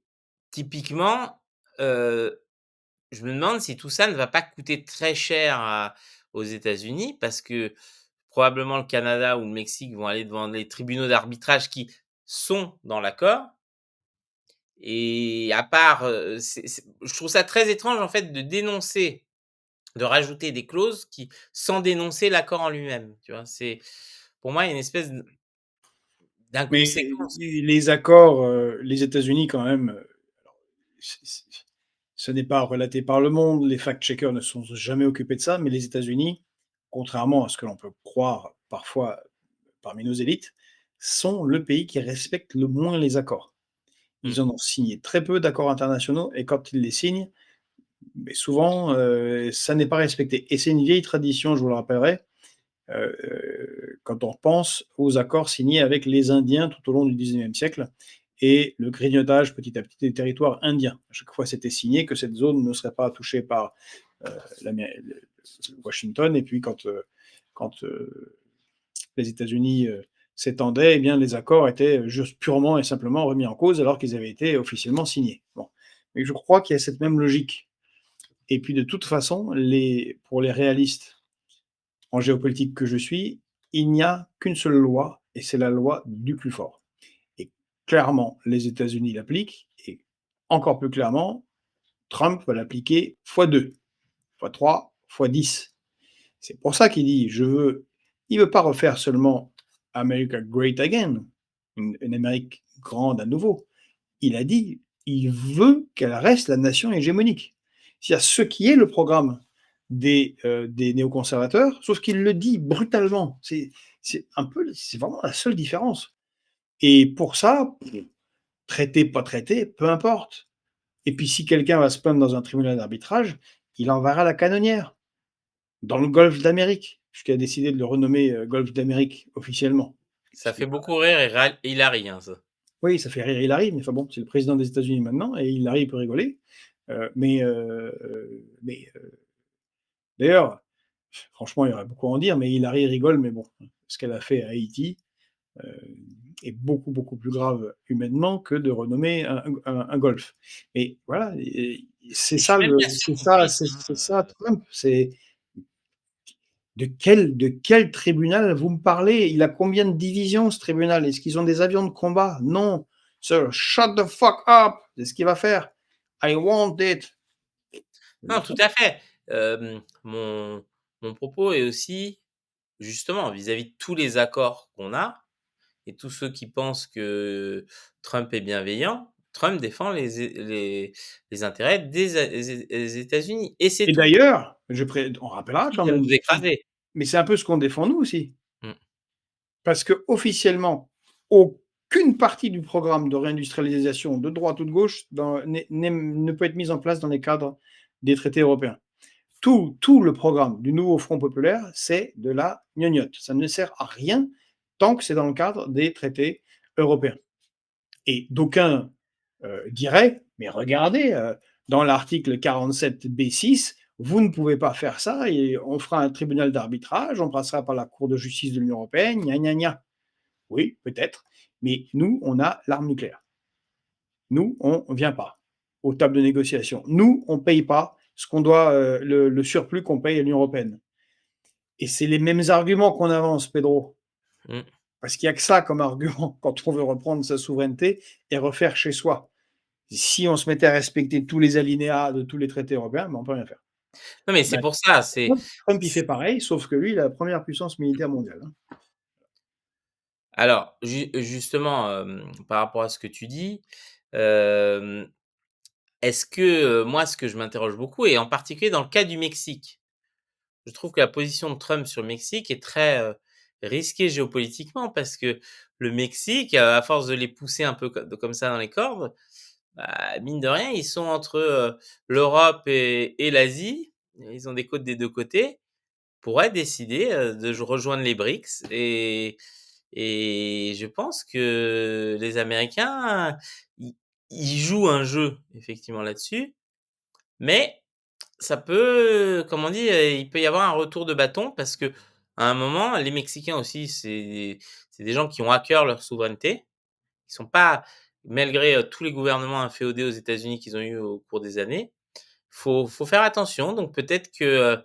typiquement, heu, je me demande si tout ça ne va pas coûter très cher aux États-Unis parce que probablement le Canada ou le Mexique vont aller devant les tribunaux d'arbitrage qui sont dans l'accord et à part, je trouve ça très étrange en fait de rajouter des clauses qui sans dénoncer l'accord en lui-même, tu vois? C'est pour moi, il y a une espèce Mais d'inconséquence. les accords, les États-Unis quand même, ce n'est pas relaté par Le Monde, les fact-checkers ne sont jamais occupés de ça, mais les États-Unis, contrairement à ce que l'on peut croire parfois parmi nos élites, sont le pays qui respecte le moins les accords. Mmh. Ils en ont signé très peu d'accords internationaux et quand ils les signent, mais souvent, ça n'est pas respecté et c'est une vieille tradition, je vous le rappellerai, quand on pense aux accords signés avec les Indiens tout au long du 19e siècle et le grignotage petit à petit des territoires indiens. À chaque fois, c'était signé que cette zone ne serait pas touchée par euh, Washington. Et puis, quand les États-Unis s'étendaient, eh bien, les accords étaient juste purement et simplement remis en cause alors qu'ils avaient été officiellement signés. Bon. Mais je crois qu'il y a cette même logique. Et puis, de toute façon, pour les réalistes en géopolitique que je suis, il n'y a qu'une seule loi, et c'est la loi du plus fort. Et clairement, les États-Unis l'appliquent, et encore plus clairement, Trump va l'appliquer fois 2, fois 3, fois 10. C'est pour ça qu'il dit, il ne veut pas refaire seulement America Great Again, une Amérique grande à nouveau. Il a dit, il veut qu'elle reste la nation hégémonique. C'est-à-dire ce qui est le programme des néoconservateurs, sauf qu'il le dit brutalement. C'est vraiment la seule différence. Et pour ça, traité, pas traité, peu importe. Et puis si quelqu'un va se plaindre dans un tribunal d'arbitrage, il enverra la canonnière dans le Golfe d'Amérique, puisqu'il a décidé de le renommer Golfe d'Amérique officiellement. Ça fait beaucoup rire Hillary, hein, ça. Oui, ça fait rire Hillary, mais enfin bon, c'est le président des États-Unis maintenant, et Hillary peut rigoler. D'ailleurs, franchement, il y aurait beaucoup à en dire, mais Hillary rigole, mais bon, ce qu'elle a fait à Haïti euh, est beaucoup, beaucoup plus grave humainement que de renommer un golfe. Mais voilà, c'est Et je suis ça, même pas sûr qu'on puisse, c'est ça Trump. C'est de quel tribunal vous me parlez? Il a combien de divisions ce tribunal? Est-ce qu'ils ont des avions de combat? Non. Sir, shut the fuck up! C'est ce qu'il va faire. I want it. Il non, le tout fera. à fait. Mon propos est aussi, justement, vis-à-vis de tous les accords qu'on a et tous ceux qui pensent que Trump est bienveillant, Trump défend les intérêts des États-Unis et c'est Et tout. d'ailleurs, on rappellera Quitte quand à même, nous écraser. mais c'est un peu ce qu'on défend nous aussi. Mmh. Parce que officiellement, aucune partie du programme de réindustrialisation de droite ou de gauche ne peut être mise en place dans les cadres des traités européens. Tout le programme du nouveau Front populaire, c'est de la gnognotte. Ça ne sert à rien tant que c'est dans le cadre des traités européens. Et d'aucuns diraient, mais regardez, dans l'article 47b6, vous ne pouvez pas faire ça et on fera un tribunal d'arbitrage, on passera par la Cour de justice de l'Union européenne, gna gna gna. Oui, peut-être, mais nous, on a l'arme nucléaire. Nous, on ne vient pas aux tables de négociation. Nous, on ne paye pas ce qu'on doit, le surplus qu'on paye à l'Union européenne. Et c'est les mêmes arguments qu'on avance, Pedro. Mmh. Parce qu'il n'y a que ça comme argument quand on veut reprendre sa souveraineté et refaire chez soi. Si on se mettait à respecter tous les alinéas de tous les traités européens, ben on ne peut rien faire. Non, mais c'est Ben, pour ça, Trump, il fait pareil, sauf que lui, il est la première puissance militaire mondiale. Hein. alors justement, par rapport à ce que tu dis, hem, est-ce que, moi, ce que je m'interroge beaucoup et en particulier dans le cas du Mexique, je trouve que la position de Trump sur le Mexique est très, risquée géopolitiquement parce que le Mexique, à force de les pousser un peu comme ça dans les cordes, bah, mine de rien, ils sont entre, l'Europe et l'Asie. Ils ont des côtes des 2 côtés. Pourraient décider, de rejoindre les BRICS et je pense que les Américains, ils jouent un jeu effectivement là-dessus, mais ça peut, comme on dit, il peut y avoir un retour de bâton parce qu'à un moment, les Mexicains aussi, c'est des gens qui ont à cœur leur souveraineté. Ils sont pas malgré, tous les gouvernements inféodés aux États-Unis qu'ils ont eu au cours des années, faut faire attention, donc peut-être que,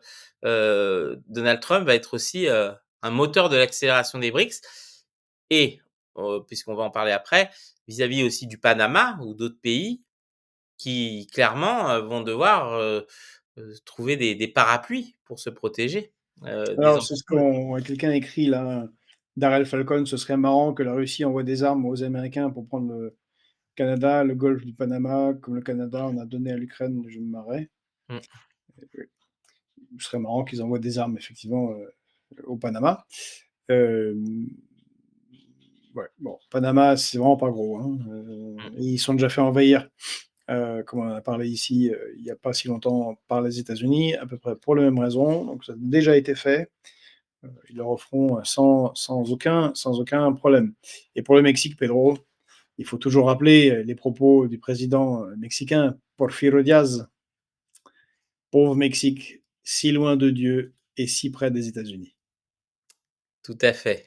Donald Trump va être aussi, un moteur de l'accélération des BRICS et puisqu'on va en parler après, vis-à-vis aussi du Panama ou d'autres pays qui clairement, vont devoir, trouver des parapluies pour se protéger, des Alors, c'est ce embargos. qu'on quelqu'un a écrit là, Darrell Falcon, ce serait marrant que la Russie envoie des armes aux Américains pour prendre Canada, le golfe du Panama, comme le Canada, on a donné à l'Ukraine, je me marrais. Mmh. Ce serait marrant qu'ils envoient des armes, effectivement, au Panama. Hem, ouais, bon, Panama, c'est vraiment pas gros, hein, Mmh. et ils sont déjà fait envahir, comme on en a parlé ici, il y a pas si longtemps par les États-Unis, à peu près pour les mêmes raisons, donc ça a déjà été fait. Ils le referont, sans aucun problème. Et pour le Mexique, Pedro, il faut toujours rappeler, les propos du président, mexicain Porfirio Díaz: «Pauvre Mexique, si loin de Dieu et si près des États-Unis». Tout à fait.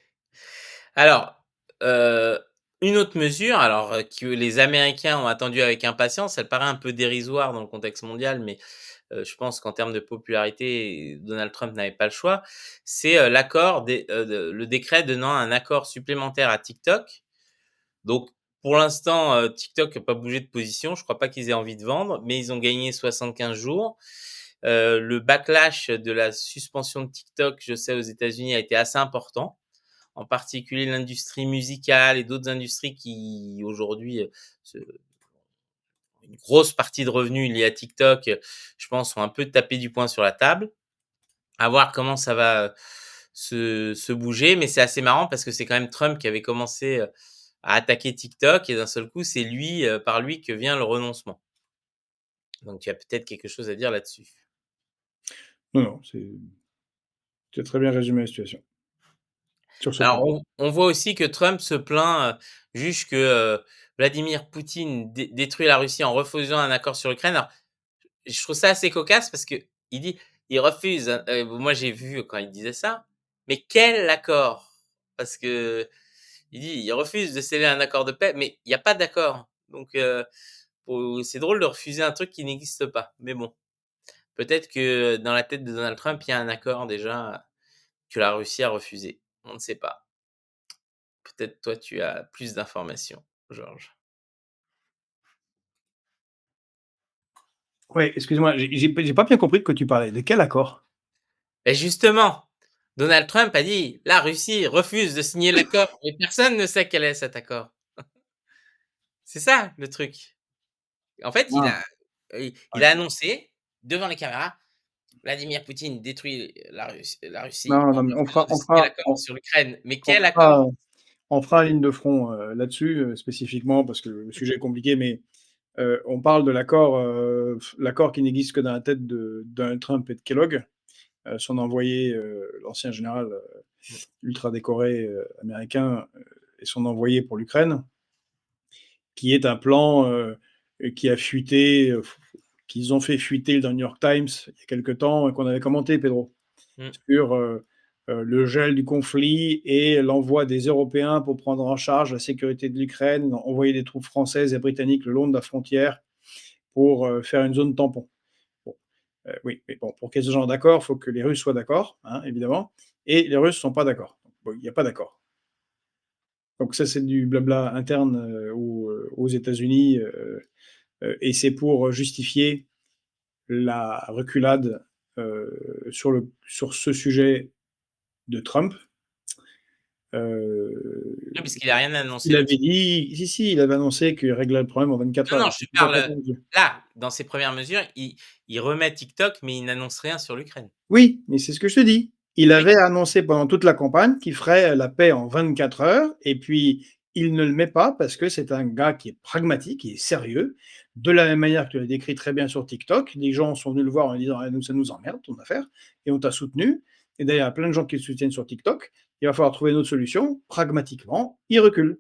Alors, heu, une autre mesure, alors, que les Américains ont attendu avec impatience, elle paraît un peu dérisoire dans le contexte mondial, mais, je pense qu'en termes de popularité, Donald Trump n'avait pas le choix. C'est, le décret donnant un accord supplémentaire à TikTok. Donc pour l'instant, TikTok n'a pas bougé de position. Je crois pas qu'ils aient envie de vendre, mais ils ont gagné 75 jours. Le backlash de la suspension de TikTok, je sais, aux États-Unis, a été assez important, en particulier l'industrie musicale et d'autres industries qui aujourd'hui, se une grosse partie de revenus liés à TikTok, je pense, ont un peu tapé du poing sur la table. À voir comment ça va, se bouger, mais c'est assez marrant parce que c'est quand même Trump qui avait commencé, à attaquer TikTok et d'un seul coup, c'est lui, par lui que vient le renoncement. Donc il y a peut-être quelque chose à dire là-dessus. Non, non, tu très bien résumé la situation sur ce point. Alors on voit aussi que Trump se plaint, juge que, Vladimir Poutine détruit la Russie en refusant un accord sur l'Ukraine. Alors je trouve ça assez cocasse parce qu'il dit il refuse, moi j'ai vu quand il disait ça, mais quel accord? Parce qu'il dit: «Il refuse de sceller un accord de paix», mais il y a pas d'accord. Donc c'est drôle de refuser un truc qui n'existe pas. Mais bon, peut-être que dans la tête de Donald Trump, il y a un accord déjà que la Russie a refusé. On ne sait pas. Peut-être toi tu as plus d'informations, Georges? Ouais, excuse-moi, j'ai pas bien compris de quoi tu parlais. De quel accord? Et justement, Donald Trump a dit: «La Russie refuse de signer l'accord», mais personne ne sait quel est cet accord. C'est ça le truc. En fait, Ah, il ouais. a annoncé devant les caméras: «Vladimir Poutine détruit la Russie Non, en non, mais refusant de signer l'accord sur l'Ukraine». Mais on quel accord? fera on fera ligne de front, là-dessus, spécifiquement parce que le sujet est compliqué, mais on parle de l'accord qui n'existe que dans la tête de Donald Trump et de Kellogg, son envoyé, l'ancien général, Mmh, ultra décoré, américain, et son envoyé pour l'Ukraine, qui est un plan, qui a fuité, qu'ils ont fait fuiter dans le New York Times il y a quelque temps et qu'on avait commenté, Pedro, mmh. sur, le gel du conflit et l'envoi des Européens pour prendre en charge la sécurité de l'Ukraine, envoyer des troupes françaises et britanniques le long de la frontière pour, faire une zone tampon. Bon, oui, mais bon, pour qu'il y ait ce genre d'accord, il faut que les Russes soient d'accord, hein, évidemment, et les Russes ne sont pas d'accord. Bon, il n'y a pas d'accord. Donc ça, c'est du blabla interne, aux États-Unis, et c'est pour justifier la reculade, sur ce sujet de Trump. Oui, Heu, puisqu'il a rien il annoncé avait là-dessus. dit si, si, il avait annoncé qu'il réglait le problème en 24 Non, heures. non, Il je s'est toujours parle, pas entendu. là, dans ses premières mesures, il remet TikTok, mais il n'annonce rien sur l'Ukraine. Oui, mais c'est ce que je te dis. Il Oui, avait annoncé pendant toute la campagne qu'il ferait la paix en 24 heures et puis il ne le met pas parce que c'est un gars qui est pragmatique, qui est sérieux. De la même manière que tu l'as décrit très bien sur TikTok, les gens sont venus le voir en disant: «Ah nous, ça nous emmerde ton affaire» et on t'a soutenu et d'ailleurs, il y a plein de gens qui le soutiennent sur TikTok. Il va falloir trouver une autre solution. Pragmatiquement, il recule.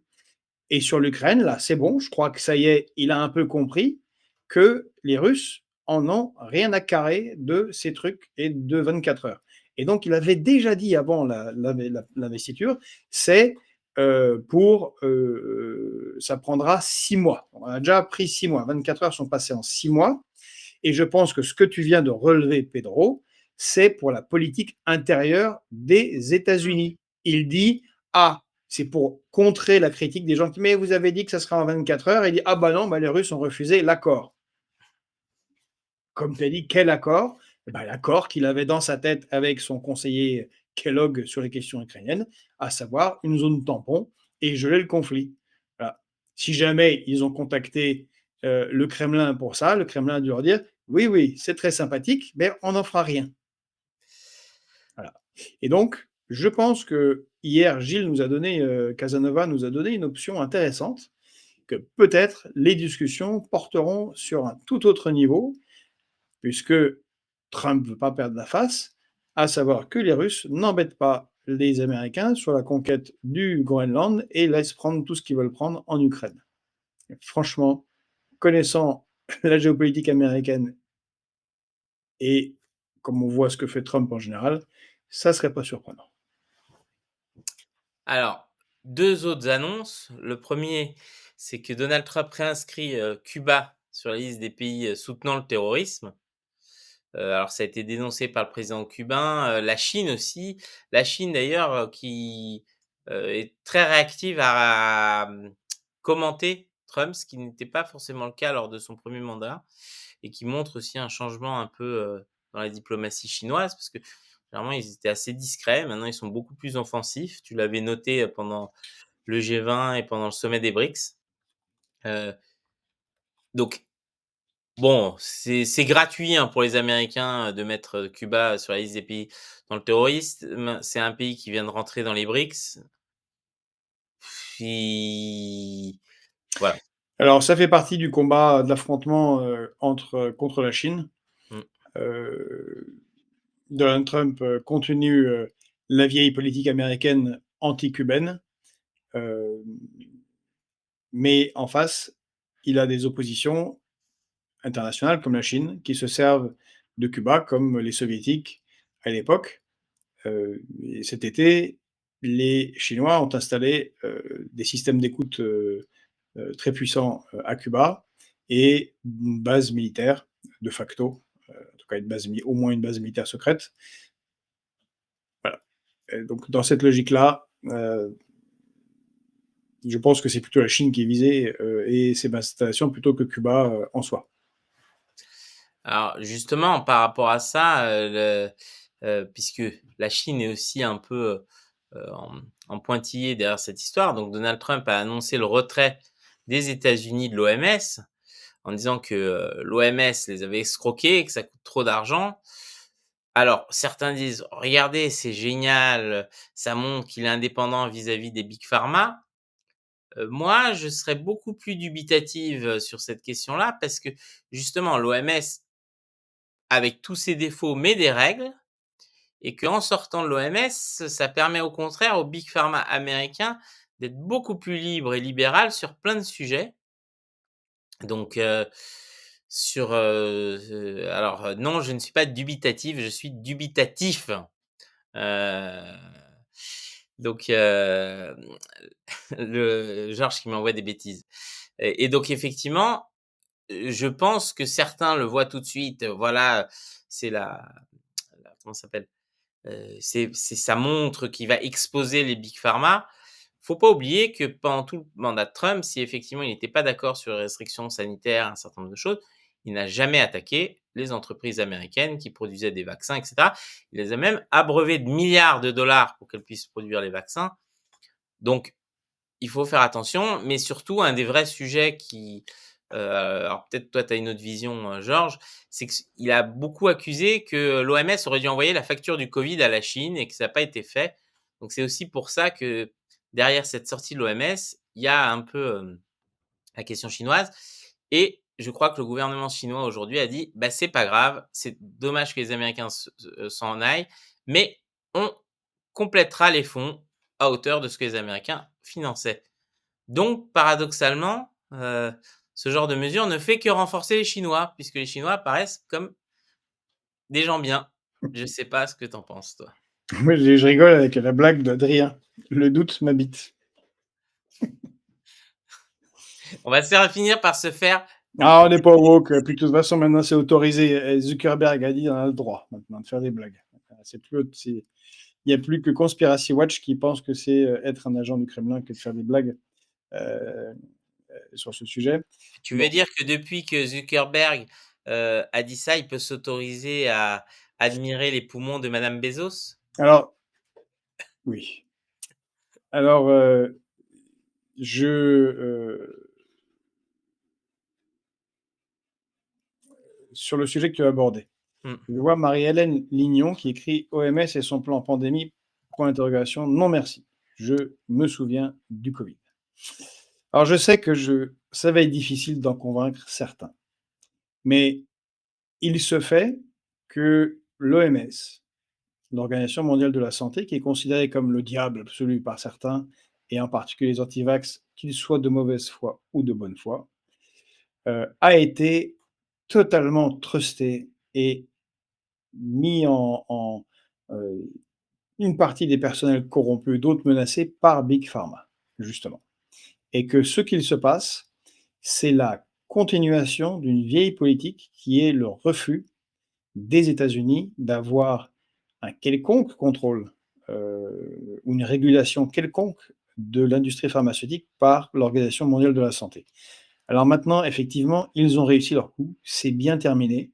Et sur l'Ukraine, là, c'est bon, je crois que ça y est, il a un peu compris que les Russes en ont rien à carrer de ces trucs et de 24 heures. Et donc, il avait déjà dit avant l'investiture, c'est ça prendra 6 mois. On a déjà pris 6 mois. 24 heures sont passées en 6 mois. Et je pense que ce que tu viens de relever, Pedro, c'est pour la politique intérieure des mmh, États-Unis. Il dit: «Ah, c'est pour contrer la critique des gens qui "Mais vous avez dit que ça sera en 24 heures" il dit: «Ah bah non, bah les Russes ont refusé l'accord». Comme tu as dit, quel accord? Eh bah, l'accord qu'il avait dans sa tête avec son conseiller Kellogg sur les questions ukrainiennes, à savoir une zone tampon et geler le conflit. Voilà. Si jamais ils ont contacté le Kremlin pour ça, le Kremlin a dû leur dire oui, oui, c'est très sympathique, mais on n'en fera rien. Voilà. Et donc, je pense que hier, Gilles nous a donné, Casanova nous a donné une option intéressante, que peut-être les discussions porteront sur un tout autre niveau, puisque Trump ne veut pas perdre la face, à savoir que les Russes n'embêtent pas les Américains sur la conquête du Groenland et laissent prendre tout ce qu'ils veulent prendre en Ukraine. Et franchement, connaissant la géopolitique américaine et comme on voit ce que fait Trump en général, ça ne serait pas surprenant. Alors, 2 autres annonces. Le premier, c'est que Donald Trump réinscrit, Cuba sur la liste des pays, soutenant le terrorisme. Alors ça a été dénoncé par le président cubain, la Chine aussi. La Chine d'ailleurs, qui, est très réactive à, commenter Trump, ce qui n'était pas forcément le cas lors de son premier mandat et qui montre aussi un changement un peu, dans la diplomatie chinoise parce que généralement ils étaient assez discrets. Maintenant ils sont beaucoup plus offensifs. Tu l'avais noté, pendant le G20 et pendant le sommet des BRICS. Heu, donc bon, c'est gratuit, hein, pour les Américains, de mettre, Cuba sur la liste des pays dans le terrorisme. C'est un pays qui vient de rentrer dans les BRICS. Puis voilà. Alors, ça fait partie du combat, de l'affrontement contre la Chine. Mmh. Euh, Donald Trump continue la vieille politique américaine anti-cubaine, euh, mais en face, il a des oppositions internationales comme la Chine qui se servent de Cuba comme les soviétiques à l'époque. Et cet été, les Chinois ont installé des systèmes d'écoute très puissants à Cuba et une base militaire de facto, en tout cas au moins une base militaire secrète. Voilà. Et donc dans cette logique-là, je pense que c'est plutôt la Chine qui est visée et ses installations plutôt que Cuba en soi. Alors justement, par rapport à ça, puisque la Chine est aussi un peu, en pointillé derrière cette histoire, donc Donald Trump a annoncé le retrait des États-Unis de l'OMS en disant que, l'OMS les avait escroqués, que ça coûte trop d'argent. Alors certains disent: «Regardez, c'est génial, ça montre qu'il est indépendant vis-à-vis des big pharma». Moi, je serais beaucoup plus dubitative, sur cette question-là parce que justement l'OMS, avec tous ses défauts, met des règles et qu'en sortant de l'OMS, ça permet au contraire aux big pharma américains d'être beaucoup plus libres et libéral sur plein de sujets. Donc, alors, non, je ne suis pas dubitatif, je suis dubitatif. Heu, donc, le Georges qui m'envoie des bêtises et donc effectivement, je pense que certains le voient tout de suite, voilà, c'est la comment ça s'appelle? C'est sa montre qui va exposer les big pharma. Faut pas oublier que pendant tout le mandat de Trump, si effectivement il n'était pas d'accord sur les restrictions sanitaires, un certain nombre de choses, il n'a jamais attaqué les entreprises américaines qui produisaient des vaccins et cetera. Il les a même abreuvées de milliards de dollars pour qu'elles puissent produire les vaccins. Donc il faut faire attention, mais surtout un des vrais sujets qui, alors peut-être toi tu as une autre vision, Georges, c'est qu'il a beaucoup accusé que l'OMS aurait dû envoyer la facture du covid à la Chine et que ça n'a pas été fait. Donc c'est aussi pour ça que derrière cette sortie de l'OMS, il y a un peu, la question chinoise et je crois que le gouvernement chinois aujourd'hui a dit: «Bah, c'est pas grave, c'est dommage que les Américains s'en aillent, mais on complétera les fonds à hauteur de ce que les Américains finançaient». Donc paradoxalement, ce genre de mesure ne fait que renforcer les Chinois, puisque les Chinois apparaissent comme des gens bien. Je sais pas ce que tu en penses toi? Moi, je rigole avec la blague d'Adrien. Le doute m'habite. On va se faire finir par se faire Ah, on n'est pas woke. Puis de toute façon, maintenant, c'est autorisé. Zuckerberg a dit on a le droit maintenant de faire des blagues. Il n'y a plus que Conspiracy Watch qui pense que c'est être un agent du Kremlin que de faire des blagues euh, sur ce sujet. tu veux Bon, dire que depuis que Zuckerberg, a dit ça, il peut s'autoriser à admirer les poumons de madame Bezos? alors, oui. Alors, je sur le sujet que tu as abordé. Mmh. Je vois Marie-Hélène Lignon qui écrit: «OMS et son plan pandémie, point d'interrogation, non merci. Je me souviens du Covid». Alors je sais que ça va être difficile d'en convaincre certains, mais il se fait que l'OMS, l'Organisation mondiale de la santé, qui est considérée comme le diable absolu par certains, et en particulier les antivax, qu'ils soient de mauvaise foi ou de bonne foi, a été totalement trustée et mis heu, une partie des personnels corrompus, d'autres menacés par Big Pharma, justement. Et que ce qu'il se passe, c'est la continuation d'une vieille politique qui est le refus des États-Unis d'avoir un quelconque contrôle, ou une régulation quelconque de l'industrie pharmaceutique par l'Organisation mondiale de la santé. Alors maintenant, effectivement, ils ont réussi leur coup, c'est bien terminé,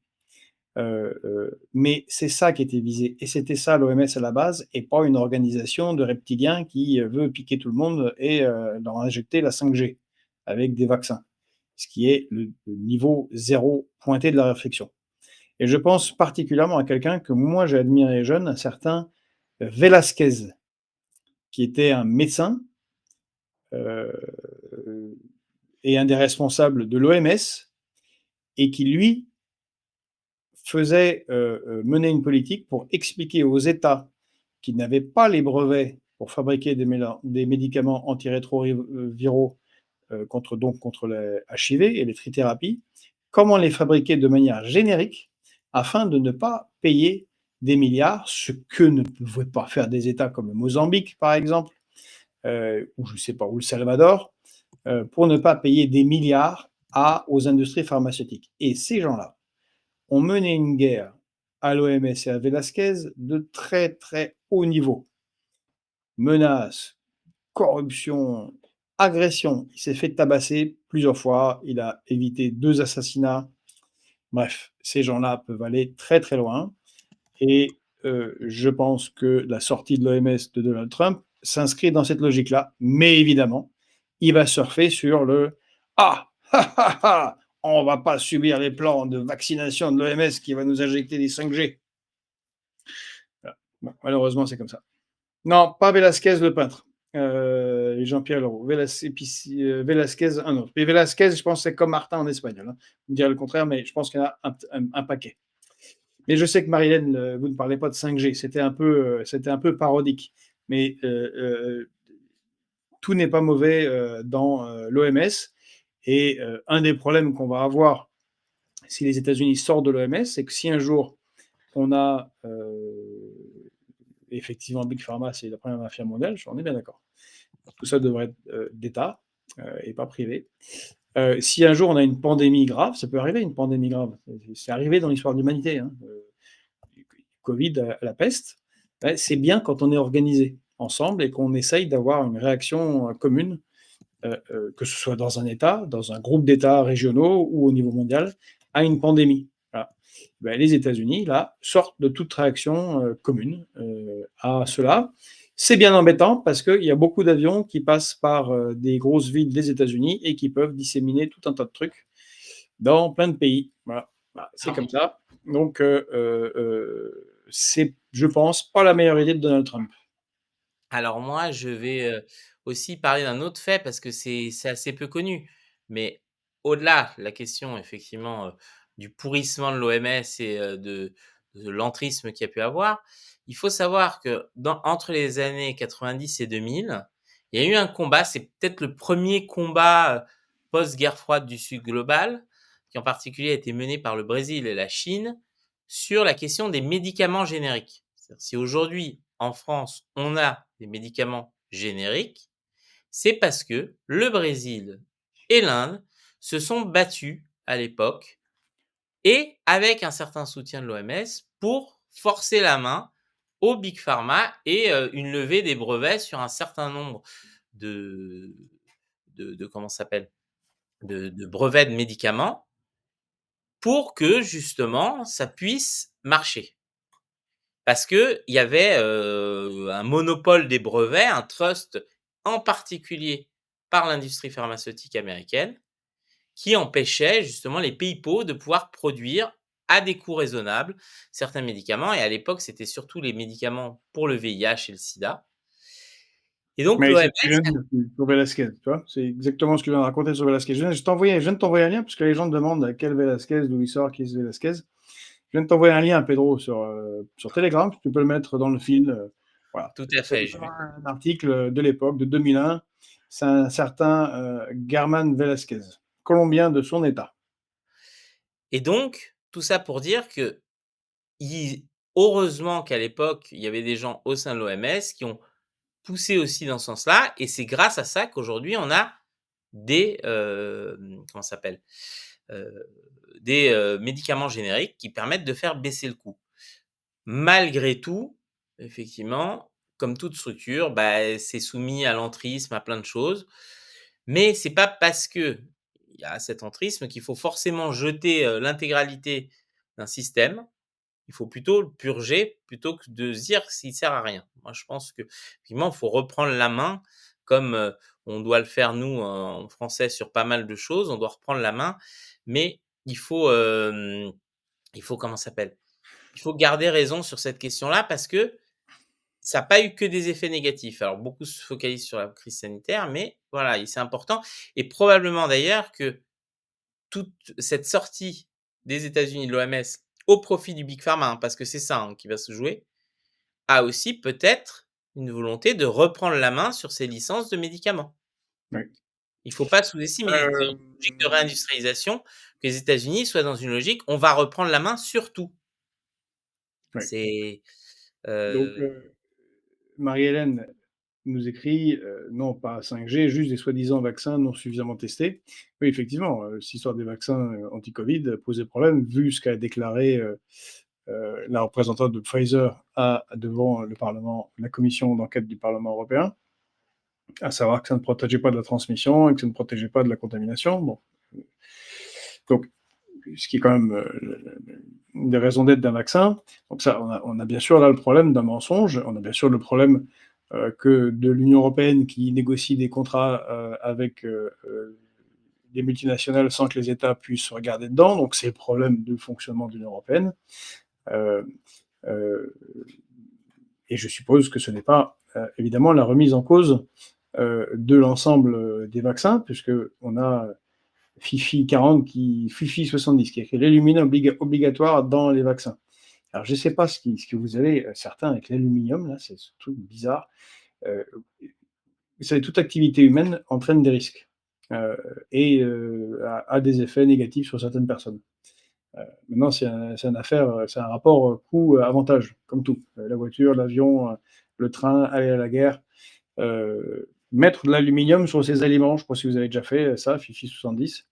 mais c'est ça qui était visé et c'était ça l'OMS à la base et pas une organisation de reptiliens qui, veut piquer tout le monde et leur injecter la 5G avec des vaccins. Ce qui est le niveau 0 pointé de la réflexion. Et je pense particulièrement à quelqu'un que moi j'ai admiré jeune, un certain Velasquez, qui était un médecin, heu et un des responsables de l'OMS et qui lui menait une politique pour expliquer aux États qui n'avaient pas les brevets pour fabriquer des médicaments antirétroviraux, contre les HIV et les trithérapies, comment les fabriquer de manière générique afin de ne pas payer des milliards, ce que ne pouvaient pas faire des États comme le Mozambique, par exemple, ou je ne sais pas, ou le Salvador, pour ne pas payer des milliards aux industries pharmaceutiques. Et ces gens-là ont mené une guerre à l'OMS et à Velasquez de très très haut niveau. Menaces, corruption, agression. Il s'est fait tabasser plusieurs fois. Il a évité 2 assassinats. Bref, ces gens-là peuvent aller très très loin. Et je pense que la sortie de l'OMS de Donald Trump s'inscrit dans cette logique-là. Mais évidemment, il va surfer sur le ah, ha, ha, ha, on va pas subir les plans de vaccination de l'OMS qui va nous injecter des 5G. Voilà. Bon, malheureusement, c'est comme ça. Non, pas Velasquez le peintre, et Jean-Pierre Leroux. Velasquez, un autre. Et Velasquez, je pense, c'est comme Martin en espagnol. Hein. Vous me direz le contraire, mais je pense qu'il y en a un paquet. Mais je sais que Marilène, vous ne parlez pas de 5G. C'était un peu parodique. Mais tout n'est pas mauvais dans l'OMS. Et un des problèmes qu'on va avoir si les États-Unis sortent de l'OMS, c'est que si un jour on a effectivement Big Pharma, c'est la première mafia mondiale, on est bien d'accord. Tout ça devrait être d'État et pas privé. Si un jour on a une pandémie grave, ça peut arriver une pandémie grave. C'est arrivé dans l'histoire de l'humanité. Hein. Covid, la peste, ouais, c'est bien quand on est organisé ensemble et qu'on essaye d'avoir une réaction commune, que ce soit dans un État, dans un groupe d'États régionaux ou au niveau mondial, à une pandémie. Voilà. Ben, les États-Unis, là, sortent de toute réaction commune à cela. C'est bien embêtant parce qu'il y a beaucoup d'avions qui passent par des grosses villes des États-Unis et qui peuvent disséminer tout un tas de trucs dans plein de pays. Voilà, voilà c'est comme ça. Donc, c'est, je pense, pas la meilleure idée de Donald Trump. Alors moi, je vais, aussi parler d'un autre fait parce que c'est assez peu connu. Mais au-delà de la question effectivement, du pourrissement de l'OMS et de l'entrisme qu'il y a pu avoir, il faut savoir que entre les années 90 et 2000, il y a eu un combat, c'est peut-être le premier combat, post-guerre froide du Sud global, qui en particulier a été mené par le Brésil et la Chine, sur la question des médicaments génériques. C'est-à-dire si aujourd'hui, en France, on a des médicaments génériques, c'est parce que le Brésil et l'Inde se sont battus à l'époque et avec un certain soutien de l'OMS pour forcer la main aux Big Pharma et une levée des brevets sur un certain nombre de comment ça s'appelle? De brevets de médicaments pour que justement ça puisse marcher. Parce qu'il y avait, un monopole des brevets, un trust en particulier par l'industrie pharmaceutique américaine, qui empêchait justement les pays pauvres de pouvoir produire à des coûts raisonnables certains médicaments et à l'époque, c'était surtout les médicaments pour le VIH et le sida et donc Mais c'est l'OMS ce que je viens de dire sur Velasquez, tu vois? C'est exactement ce que je viens de raconter sur Velasquez. Je viens de t'envoyer un lien parce que les gens me demandent quel Velasquez, d'où il sort, qui est ce Velasquez. Je viens de t'envoyer un lien, Pedro, sur Telegram. Tu peux le mettre dans le fil. Voilà. tout à C'est fait, je vais un article de l'époque, de 2001. C'est un certain Germán Velasquez, colombien de son état. et donc tout ça pour dire que il heureusement qu'à l'époque, il y avait des gens au sein de l'OMS qui ont poussé aussi dans ce sens-là et c'est grâce à ça qu'aujourd'hui on a des, comment ça s'appelle? Heu, des, médicaments génériques qui permettent de faire baisser le coût. Malgré tout, effectivement, comme toute structure, bah, c'est soumis à l'entrisme, à plein de choses. Mais c'est pas parce qu'il y a cet entrisme qu'il faut forcément jeter, l'intégralité d'un système. Il faut plutôt le purger, plutôt que de se dire qu'il sert à rien. Moi, je pense qu'effectivement, il faut reprendre la main comme, on doit le faire nous en français sur pas mal de choses. On doit reprendre la main, mais il faut comment ça s'appelle? Il faut garder raison sur cette question-là parce que ça a pas eu que des effets négatifs. Alors beaucoup se focalisent sur la crise sanitaire, mais voilà et c'est important et probablement d'ailleurs que toute cette sortie des États-Unis de l'OMS au profit du Big Pharma, hein, parce que c'est ça, hein, qui va se jouer, a aussi peut-être une volonté de reprendre la main sur ces licences de médicaments. Oui. Il faut pas sous-estimer, dans Euh, une logique de réindustrialisation, que les États-Unis soient dans une logique: «On va reprendre la main sur tout». oui. C'est, Donc, heu Marie-Hélène nous écrit, non pas 5G, juste des soi-disant vaccins non suffisamment testés. Oui, effectivement, cette histoire des vaccins anti-Covid posait problème, vu ce qu'a déclaré la représentante de Pfizer devant le Parlement, la commission d'enquête du Parlement européen, à savoir que ça ne protégeait pas de la transmission et que ça ne protégeait pas de la contamination. Bon. Donc, ce qui est quand même une des raisons d'être d'un vaccin. Donc ça, on a bien sûr là le problème d'un mensonge, on a bien sûr le problème que de l'Union européenne qui négocie des contrats avec des multinationales sans que les États puissent regarder dedans, donc c'est le problème du fonctionnement de l'Union européenne. Euh, euh, et je suppose que ce n'est pas évidemment la remise en cause de l'ensemble des vaccins, puisque on a Fifi 40 Fifi 70 qui a écrit l'aluminium obligatoire dans les vaccins. Alors je ne sais pas ce que vous avez certains avec l'aluminium là, c'est ce truc bizarre. Euh, vous savez, toute activité humaine entraîne des risques et a des effets négatifs sur certaines personnes. Maintenant, c'est un rapport coût-avantage, comme tout. La voiture, l'avion, le train, aller à la guerre. Mettre de l'aluminium sur ses aliments, je ne sais pas si vous avez déjà fait ça, Fifi 70.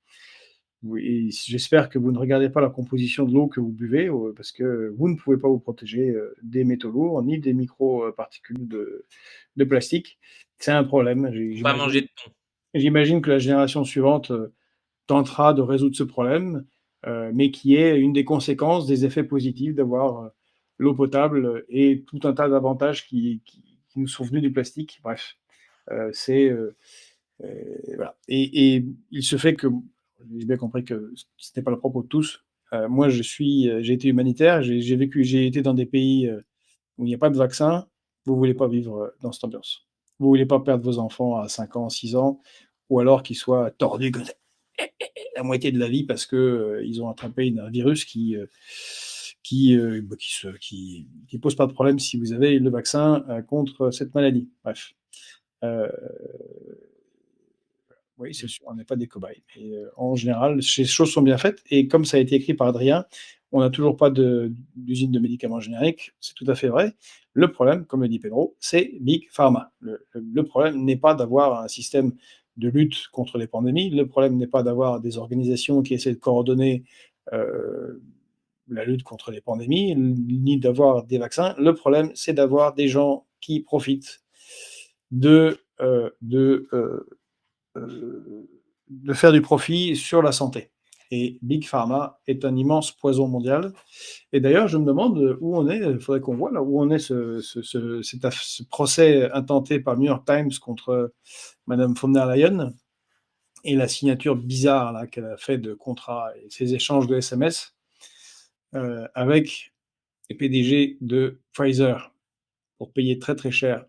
Oui, j'espère que vous ne regardez pas la composition de l'eau que vous buvez, parce que vous ne pouvez pas vous protéger des métaux lourds, ni des micro-particules de plastique. C'est un problème. faut pas manger de thon. J'imagine que la génération suivante tentera de résoudre ce problème, mais qui est une des conséquences des effets positifs d'avoir l'eau potable et tout un tas d'avantages qui nous sont venus du plastique. Bref, c'est voilà. Et il se fait que j'ai bien compris que ce n'est pas le propos de tous. Moi, j'ai été humanitaire, j'ai été dans des pays où il n'y a pas de vaccin. Vous voulez pas vivre dans cette ambiance. Vous voulez pas perdre vos enfants à 5 ans, 6 ans, ou alors qu'ils soient tordus comme ça la moitié de la vie parce que ils ont attrapé un virus qui pose pas de problème si vous avez le vaccin contre cette maladie. Bref. Euh, oui, c'est sûr, on n'est pas des cobayes. Et, en général, ces choses sont bien faites. Et comme ça a été écrit par Adrien, on n'a toujours pas d'usine de médicaments génériques. C'est tout à fait vrai. Le problème, comme le dit Pedro, c'est Big Pharma. Le problème n'est pas d'avoir un système de lutte contre les pandémies. Le problème n'est pas d'avoir des organisations qui essaient de coordonner euh, la lutte contre les pandémies, ni d'avoir des vaccins. Le problème, c'est d'avoir des gens qui profitent de, euh, de euh, de faire du profit sur la santé. Et Big Pharma est un immense poison mondial. Et d'ailleurs, je me demande où on est, il faudrait qu'on voit là où on est ce procès intenté par New York Times contre Madame von der Leyen et la signature bizarre là, qu'elle a fait de contrat et ces échanges de SMS. avec les PDG de Pfizer pour payer très, très cher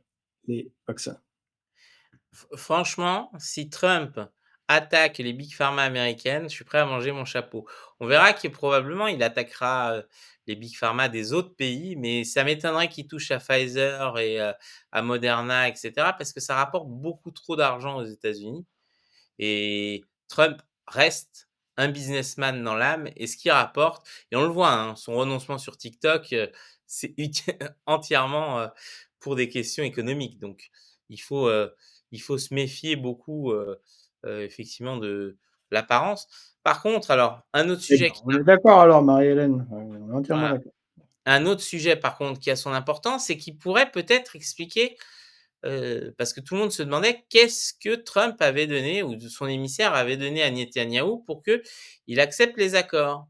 les vaccins. Franchement, si Trump attaque les big pharma américaines, je suis prêt à manger mon chapeau. On verra que probablement il attaquera, les big pharma des autres pays, mais ça m'étonnerait qu'il touche à Pfizer et à Moderna et cetera, parce que ça rapporte beaucoup trop d'argent aux États-Unis et Trump reste un businessman dans l'âme et ce qu'il rapporte et on le voit, hein, son renoncement sur TikTok, c'est entièrement, pour des questions économiques. Donc il faut, heu, il faut se méfier beaucoup, effectivement de l'apparence. Par contre, alors un autre Eh sujet ben, qui on est d'accord alors, Marie-Hélène, on est entièrement voilà. d'accord. Un autre sujet par contre qui a son importance, c'est qu'il pourrait peut-être expliquer, parce que tout le monde se demandait qu'est-ce que Trump avait donné ou son émissaire avait donné à Netanyahou pour qu'il accepte les accords.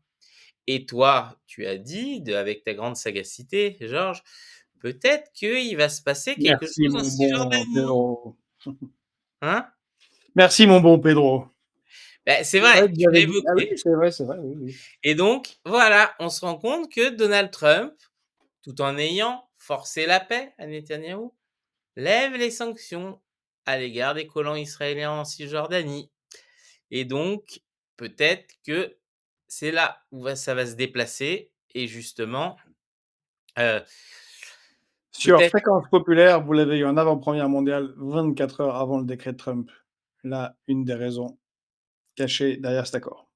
Et toi, tu as dit, avec ta grande sagacité, Georges, peut-être qu'il va se passer quelque Merci chose en mon bon Cisjordanie, Pedro. hein? Merci mon bon Pedro. Ben, c'est C'est vrai, vrai que tu l'as j'avais dit ah oui, évoqué. c'est vrai, oui, oui. Et donc, voilà, on se rend compte que Donald Trump, tout en ayant forcé la paix à Netanyahou, lève les sanctions à l'égard des colons israéliens en Cisjordanie. Et donc, peut-être que c'est là où ça va se déplacer et justement, heu, Sur peut-être Fréquence Populaire, vous l'avez eu en avant-première mondiale 24 heures avant le décret de Trump. Là, une des raisons cachées derrière cet accord.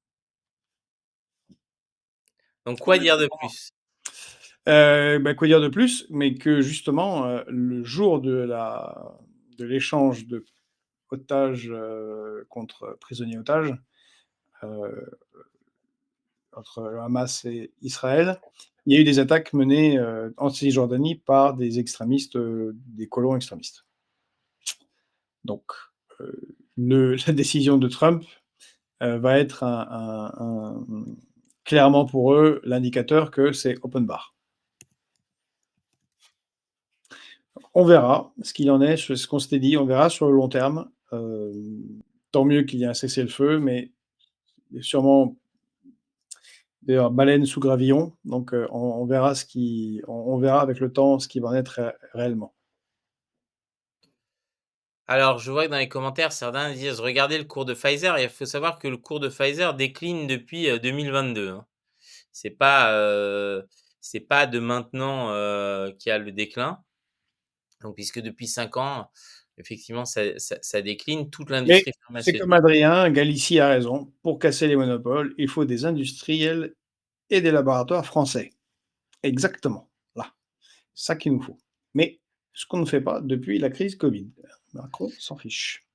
donc On quoi est dire de d'accord. plus? Bah, quoi dire de plus? Mais que justement, le jour de l'échange de otages, contre prisonniers otages, heu, entre le Hamas et Israël, il y a eu des attaques menées, en Cisjordanie par des extrémistes, des colons extrémistes. Donc, la décision de Trump, va être clairement pour eux, l'indicateur que c'est open bar. On verra ce qu'il en est, ce qu'on s'était dit, on verra sur le long terme. Tant mieux qu'il y ait un cessez-le-feu, mais il y a sûrement d'ailleurs baleine sous gravillon, donc on verra on verra avec le temps ce qui va en être réellement. Alors, je vois que dans les commentaires, certains disent: «Regardez le cours de Pfizer» et il faut savoir que le cours de Pfizer décline depuis, 2022, hein. C'est pas, heu, c'est pas de maintenant, qu'il y a le déclin. Donc puisque depuis 5 ans, effectivement, ça décline toute Mais l'industrie c'est comme pharmaceutique. Adrien, Galicie a raison, pour casser les monopoles, il faut des industriels et des laboratoires français. Exactement, là. Ça qu'il nous faut. Mais ce qu'on ne fait pas depuis la crise Covid. Macron s'en fiche.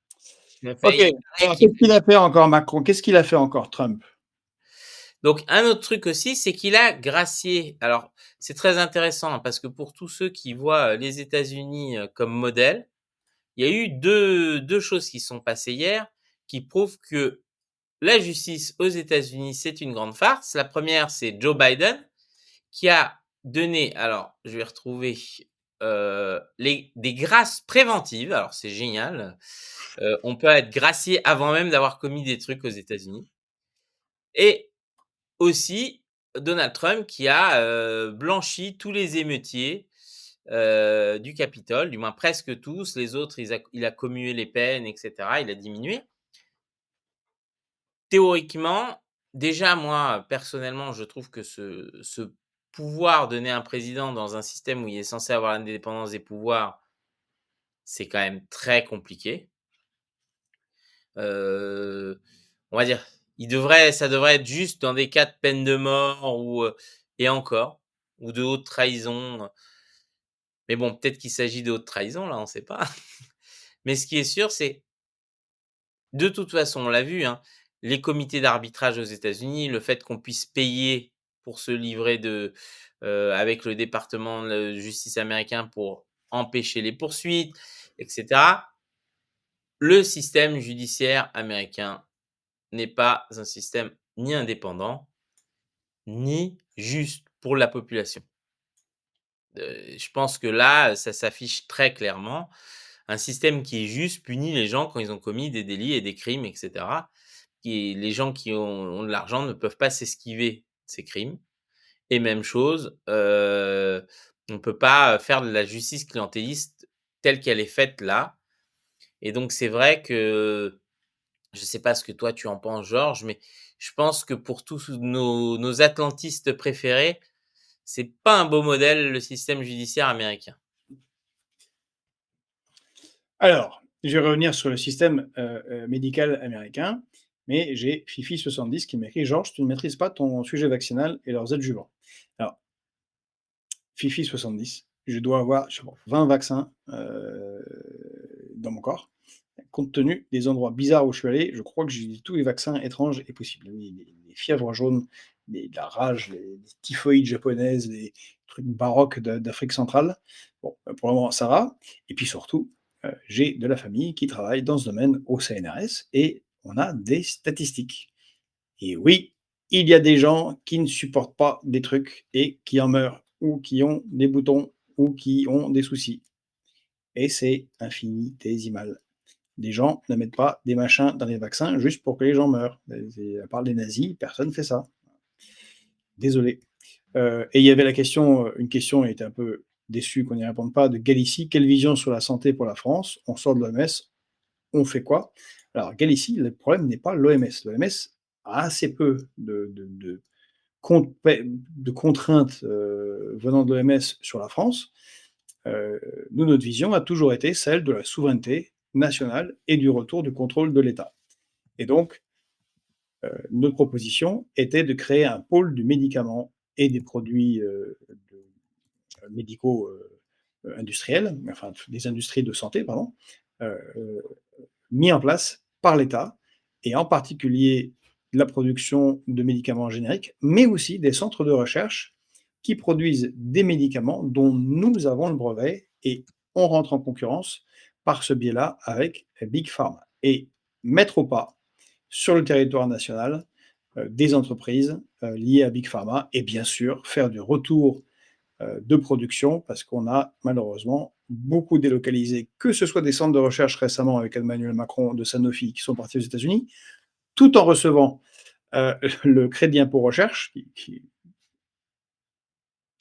Il a OK, failli alors qu'est-ce qu'il a fait encore Macron? Qu'est-ce qu'il a fait encore Trump? donc un autre truc aussi, c'est qu'il a gracié. Alors, c'est très intéressant, hein, parce que pour tous ceux qui voient, les États-Unis, comme modèle, il y a eu deux choses qui sont passées hier, qui prouvent que la justice aux États-Unis, c'est une grande farce. La première, c'est Joe Biden qui a donné, alors je vais retrouver, les des grâces préventives. Alors c'est génial, on peut être gracié avant même d'avoir commis des trucs aux États-Unis et aussi Donald Trump qui a, blanchi tous les émeutiers, du Capitole, du moins presque tous. Les autres, il a commué les peines et cetera, il a diminué. Théoriquement, déjà moi, personnellement, je trouve que ce pouvoir donné à un président dans un système où il est censé avoir l'indépendance des pouvoirs, c'est quand même très compliqué. Heu, on va dire, ça devrait être juste dans des cas de peine de mort ou, et encore, ou de haute trahison, mais bon, peut-être qu'il s'agit de haute trahison là, on ne sait pas. Mais ce qui est sûr, c'est de toute façon, on l'a vu, hein, les comités d'arbitrage aux États-Unis, le fait qu'on puisse payer pour se livrer avec le département de justice américain pour empêcher les poursuites et cetera. Le système judiciaire américain n'est pas un système ni indépendant, ni juste pour la population. Je pense que là, ça s'affiche très clairement. Un système qui est juste punit les gens quand ils ont commis des délits et des crimes et cetera. Les gens qui ont de l'argent ne peuvent pas s'esquiver de ces crimes Et même chose, on peut pas faire de la justice clientéliste telle qu'elle est faite là. Et donc c'est vrai que je sais pas ce que toi tu en penses, Georges, mais je pense que pour tous nos atlantistes préférés, c'est pas un beau modèle, le système judiciaire américain. Alors, je vais revenir sur le système, médical américain, mais j'ai Fifi70 qui m'écrit: «Georges, tu ne maîtrises pas ton sujet vaccinal et leurs adjuvants». Alors, Fifi70, je dois avoir, je sais pas, 20 vaccins, dans mon corps. Compte tenu des endroits bizarres où je suis allé, je crois que j'ai eu tous les vaccins étranges et possibles. Oui, les fièvres jaunes, la rage, les typhoïdes japonaises, les trucs baroques d'Afrique centrale. Bon, pour le moment, ça va. Et puis surtout, j'ai de la famille qui travaille dans ce domaine au CNRS et on a des statistiques. Et oui, il y a des gens qui ne supportent pas des trucs et qui en meurent, ou qui ont des boutons, ou qui ont des soucis. Et c'est infinitésimal. Les gens ne mettent pas des machins dans les vaccins juste pour que les gens meurent. À part les nazis, personne ne fait ça. Désolé. Et il y avait la question, une question, et était un peu déçu qu'on n'y réponde pas, de Galicie. Quelle vision sur la santé pour la France? On sort de l'OMS, on fait quoi? Alors, Galicie, le problème n'est pas l'OMS. L'OMS a assez peu de contraintes venant de l'OMS sur la France. Nous, notre vision a toujours été celle de la souveraineté nationale et du retour du contrôle de l'État. Et donc, notre proposition était de créer un pôle du médicament et des produits médicaux industriels, enfin des industries de santé, pardon, euh, euh, mis en place par l'État, et en particulier la production de médicaments génériques, mais aussi des centres de recherche qui produisent des médicaments dont nous avons le brevet, et on rentre en concurrence par ce biais-là avec Big Pharma. Et mettre au pas sur le territoire national des entreprises liées à Big Pharma, et bien sûr faire du retour de production, parce qu'on a malheureusement beaucoup délocalisé, que ce soit des centres de recherche récemment avec Emmanuel Macron de Sanofi qui sont partis aux États-Unis, tout en recevant le crédit impôt recherche qui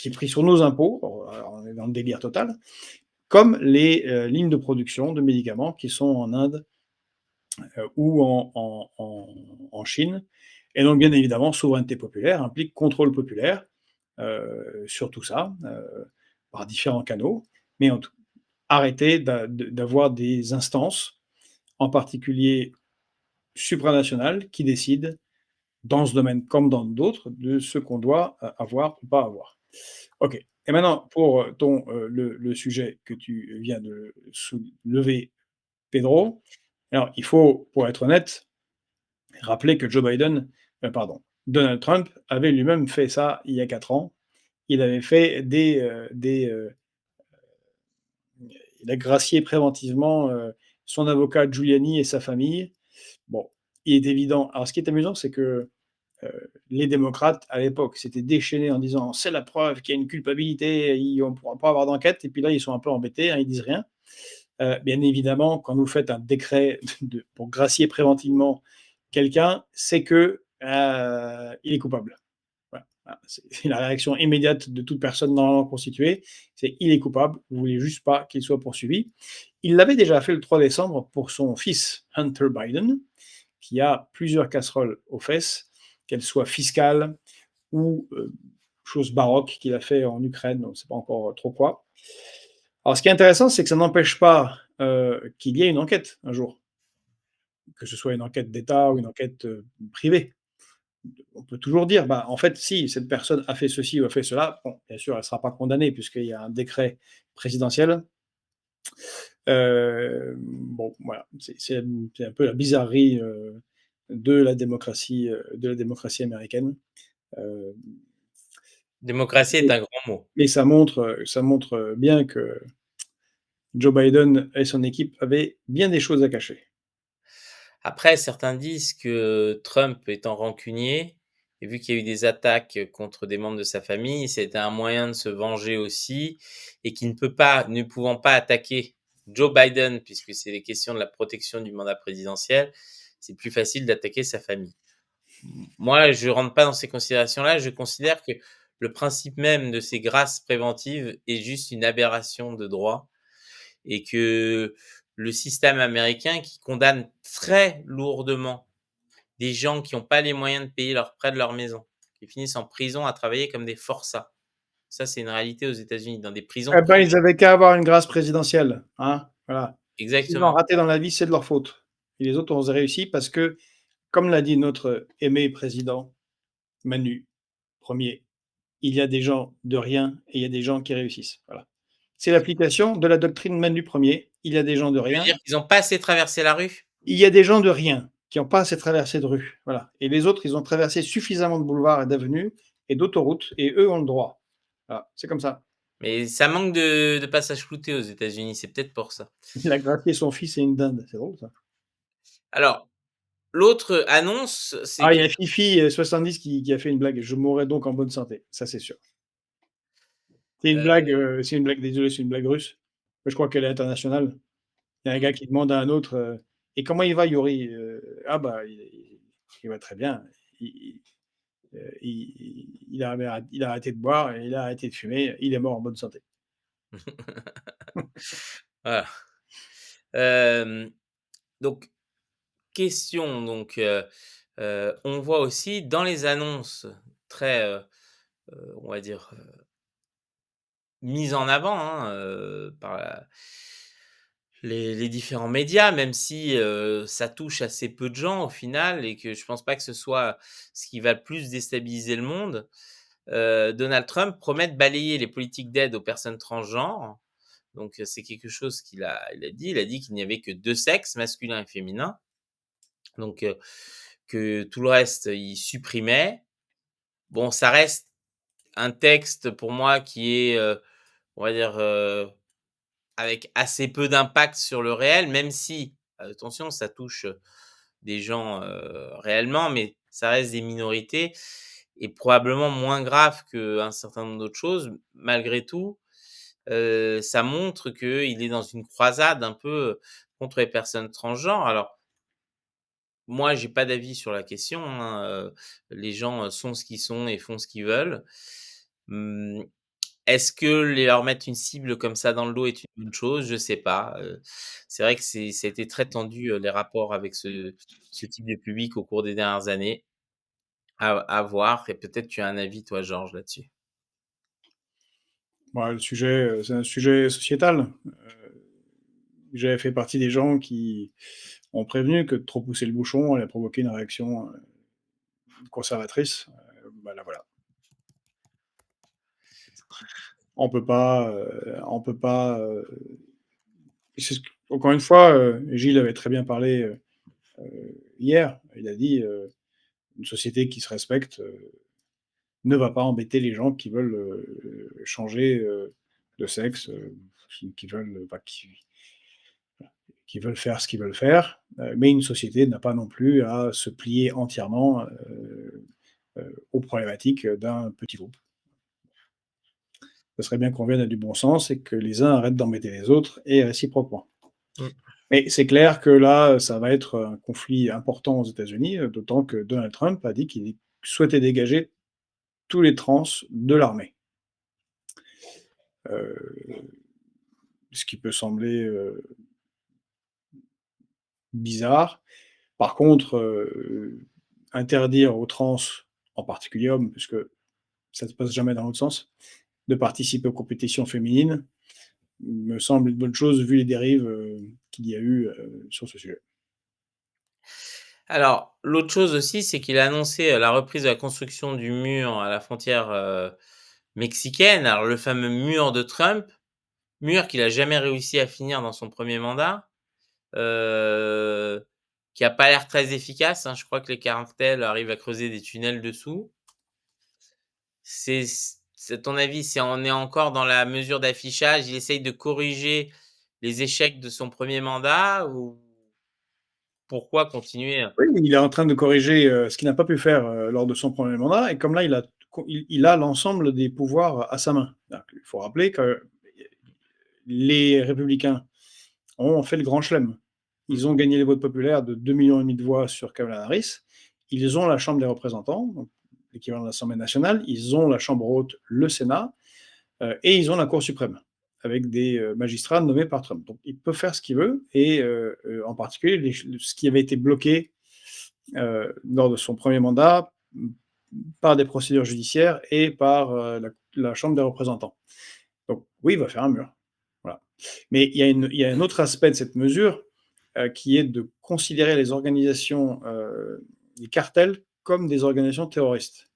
est pris sur nos impôts, on est dans le délire total, comme les lignes de production de médicaments qui sont en Inde ou en Chine. Et donc, bien évidemment, souveraineté populaire implique contrôle populaire sur tout ça, par différents canaux, mais en tout, arrêter d'avoir des instances, en particulier supranationales, qui décident, dans ce domaine comme dans d'autres, de ce qu'on doit avoir ou pas avoir. OK. Et maintenant, pour le sujet que tu viens de soulever, Pedro, alors il faut, pour être honnête, rappeler que Joe Biden, pardon, Donald Trump avait lui-même fait ça il y a 4 ans. Il avait fait il a gracié préventivement son avocat Giuliani et sa famille. Bon, il est évident. Alors, ce qui est amusant, c'est que les démocrates, à l'époque, s'étaient déchaînés en disant c'est la preuve qu'il y a une culpabilité, on ne pourra pas avoir d'enquête. Et puis là, ils sont un peu embêtés, hein, ils disent rien. Bien évidemment, quand vous faites un décret pour gracier préventivement quelqu'un, c'est que il est coupable. Voilà, voilà, c'est la réaction immédiate de toute personne normalement constituée, c'est il est coupable, vous voulez juste pas qu'il soit poursuivi. Il l'avait déjà fait le 3 décembre pour son fils Hunter Biden, qui a plusieurs casseroles aux fesses, qu'elles soient fiscales ou chose baroque qu'il a fait en Ukraine, on ne sait pas encore trop quoi. Alors, ce qui est intéressant, c'est que ça n'empêche pas qu'il y ait une enquête un jour, que ce soit une enquête d'État ou une enquête privée. On peut toujours dire, bah, en fait, si cette personne a fait ceci ou a fait cela, bon, bien sûr, elle ne sera pas condamnée puisqu'il y a un décret présidentiel. Bon, voilà, c'est un peu la bizarrerie de la démocratie américaine. Euh, Démocratie est mais, un grand mot. mais ça montre bien que Joe Biden et son équipe avaient bien des choses à cacher. Après, certains disent que Trump étant rancunier et vu qu'il y a eu des attaques contre des membres de sa famille, c'était un moyen de se venger aussi et qu'il ne pouvant pas attaquer Joe Biden puisque c'est les questions de la protection du mandat présidentiel, c'est plus facile d'attaquer sa famille. Moi, je rentre pas dans ces considérations-là, je considère que le principe même de ces grâces préventives est juste une aberration de droit et que le système américain qui condamne très lourdement des gens qui ont pas les moyens de payer leurs prêts de leur maison, qui finissent en prison à travailler comme des forçats. Ça, c'est une réalité aux États-Unis, dans des prisons Eh ben, privées. ils avaient qu'à avoir une grâce présidentielle, hein, voilà. S'ils ont Exactement. raté dans la vie, c'est de leur faute et les autres ont réussi parce que, comme l'a dit notre aimé président Manu Ier, il y a des gens de rien et il y a des gens qui réussissent, voilà. C'est l'application de la doctrine Manu Ier. Il y a des gens de Tu veux rien, dire qu'ils ont pas assez traversé la rue? il y a des gens de rien qui ont pas assez traversé de rue, voilà, et les autres, ils ont traversé suffisamment de boulevards et d'avenues et d'autoroutes et eux ont le droit. Voilà, c'est comme ça. Mais ça manque de passage clouté aux États-Unis, c'est peut-être pour ça. Il a gracié son fils et une dinde, c'est drôle ça. Alors, l'autre annonce, c'est Ah, il que y a Fifi, 70 qui a fait une blague: «Je mourrai donc en bonne santé», ça c'est sûr. C'est une blague, désolé, c'est une blague russe, mais je crois qu'elle est internationale. Il y a un gars qui demande à un autre, «Et comment il va Yuri?» «Ah bah, il va très bien. Il il a arrêté de boire et il a arrêté de fumer, il est mort en bonne santé». voilà. Hem, donc question donc, on voit aussi dans les annonces très, on va dire, mises en avant, hein, par la les différents médias, même si, ça touche assez peu de gens au final et que je pense pas que ce soit ce qui va le plus déstabiliser le monde. Donald Trump promet de balayer les politiques d'aide aux personnes transgenres. Donc, c'est quelque chose qu'il a dit. Il a dit qu'il n'y avait que 2 sexes, masculin et féminin. Donc, que tout le reste, il supprimait. Bon, ça reste un texte pour moi qui est, on va dire, avec assez peu d'impact sur le réel, même si, attention, ça touche, des gens, réellement, mais ça reste des minorités et probablement moins grave qu'un certain nombre d'autres choses. Malgré tout, ça montre qu'il est dans une croisade un peu, contre les personnes transgenres. Alors, moi, j'ai pas d'avis sur la question, hein, les gens, sont ce qu'ils sont et font ce qu'ils veulent. Mmh, est-ce que leur mettre une cible comme ça dans le dos est une bonne chose? Je sais pas, c'est vrai que ça a été très tendu, les rapports avec ce type de public au cours des dernières années. À voir et peut-être tu as un avis toi, Georges, là-dessus? Bah, le sujet, c'est un sujet sociétal. J'avais fait partie des gens qui ont prévenu que de trop pousser le bouchon allait provoquer une réaction, conservatrice. Bah, là, voilà. On peut pas, c'est ce q encore une fois, Gilles avait très bien parlé, hier. Il a dit, «Une société qui se respecte, ne va pas embêter les gens qui veulent, changer, de sexe, qui veulent, bah, qui veulent faire ce qu'ils veulent faire, mais une société n'a pas non plus à se plier entièrement, aux problématiques d'un petit groupe. Ce serait bien qu'on vienne à du bon sens et que les uns arrêtent d'embêter les autres et réciproquement. Mmh. Mais c'est clair que là, ça va être un conflit important aux États-Unis, d'autant que Donald Trump a dit qu'il souhaitait dégager tous les trans de l'armée. Heu, Ce qui peut sembler, bizarre. Par contre, interdire aux trans, en particulier hommes, puisque ça ne se passe jamais dans l'autre sens, de participer aux compétitions féminines, me semble une bonne chose vu les dérives, qu'il y a eu, sur ce sujet. Alors, l'autre chose aussi, c'est qu'il a annoncé, la reprise de la construction du mur à la frontière, mexicaine. Alors le fameux mur de Trump, mur qu'il a jamais réussi à finir dans son premier mandat, heu, qui a pas l'air très efficace, hein. Je crois que les cartels arrivent à creuser des tunnels dessous. C'est à ton avis, c'est on est encore dans la mesure d'affichage, il essaye de corriger les échecs de son premier mandat ou pourquoi continuer, Oui, il est en train de corriger, ce qu'il n'a pas pu faire, lors de son premier mandat et comme là, il a l'ensemble des pouvoirs à sa main. Il faut rappeler que les républicains ont fait le grand chelem. Mmh, Ils ont gagné les votes populaires de 2,5 millions de voix sur Kamala Harris. Ils ont la Chambre des représentants. l'équivalent de l'Assemblée nationale, ils ont la Chambre haute, le Sénat, et ils ont la Cour suprême, avec des magistrats nommés par Trump. Donc il peut faire ce qu'il veut, et en particulier ce qui avait été bloqué lors de son premier mandat par des procédures judiciaires et par la Chambre des représentants. Donc oui, il va faire un mur. Voilà. Mais il y a un autre aspect de cette mesure qui est de considérer les organisations, les cartels, comme des organisations terroristes.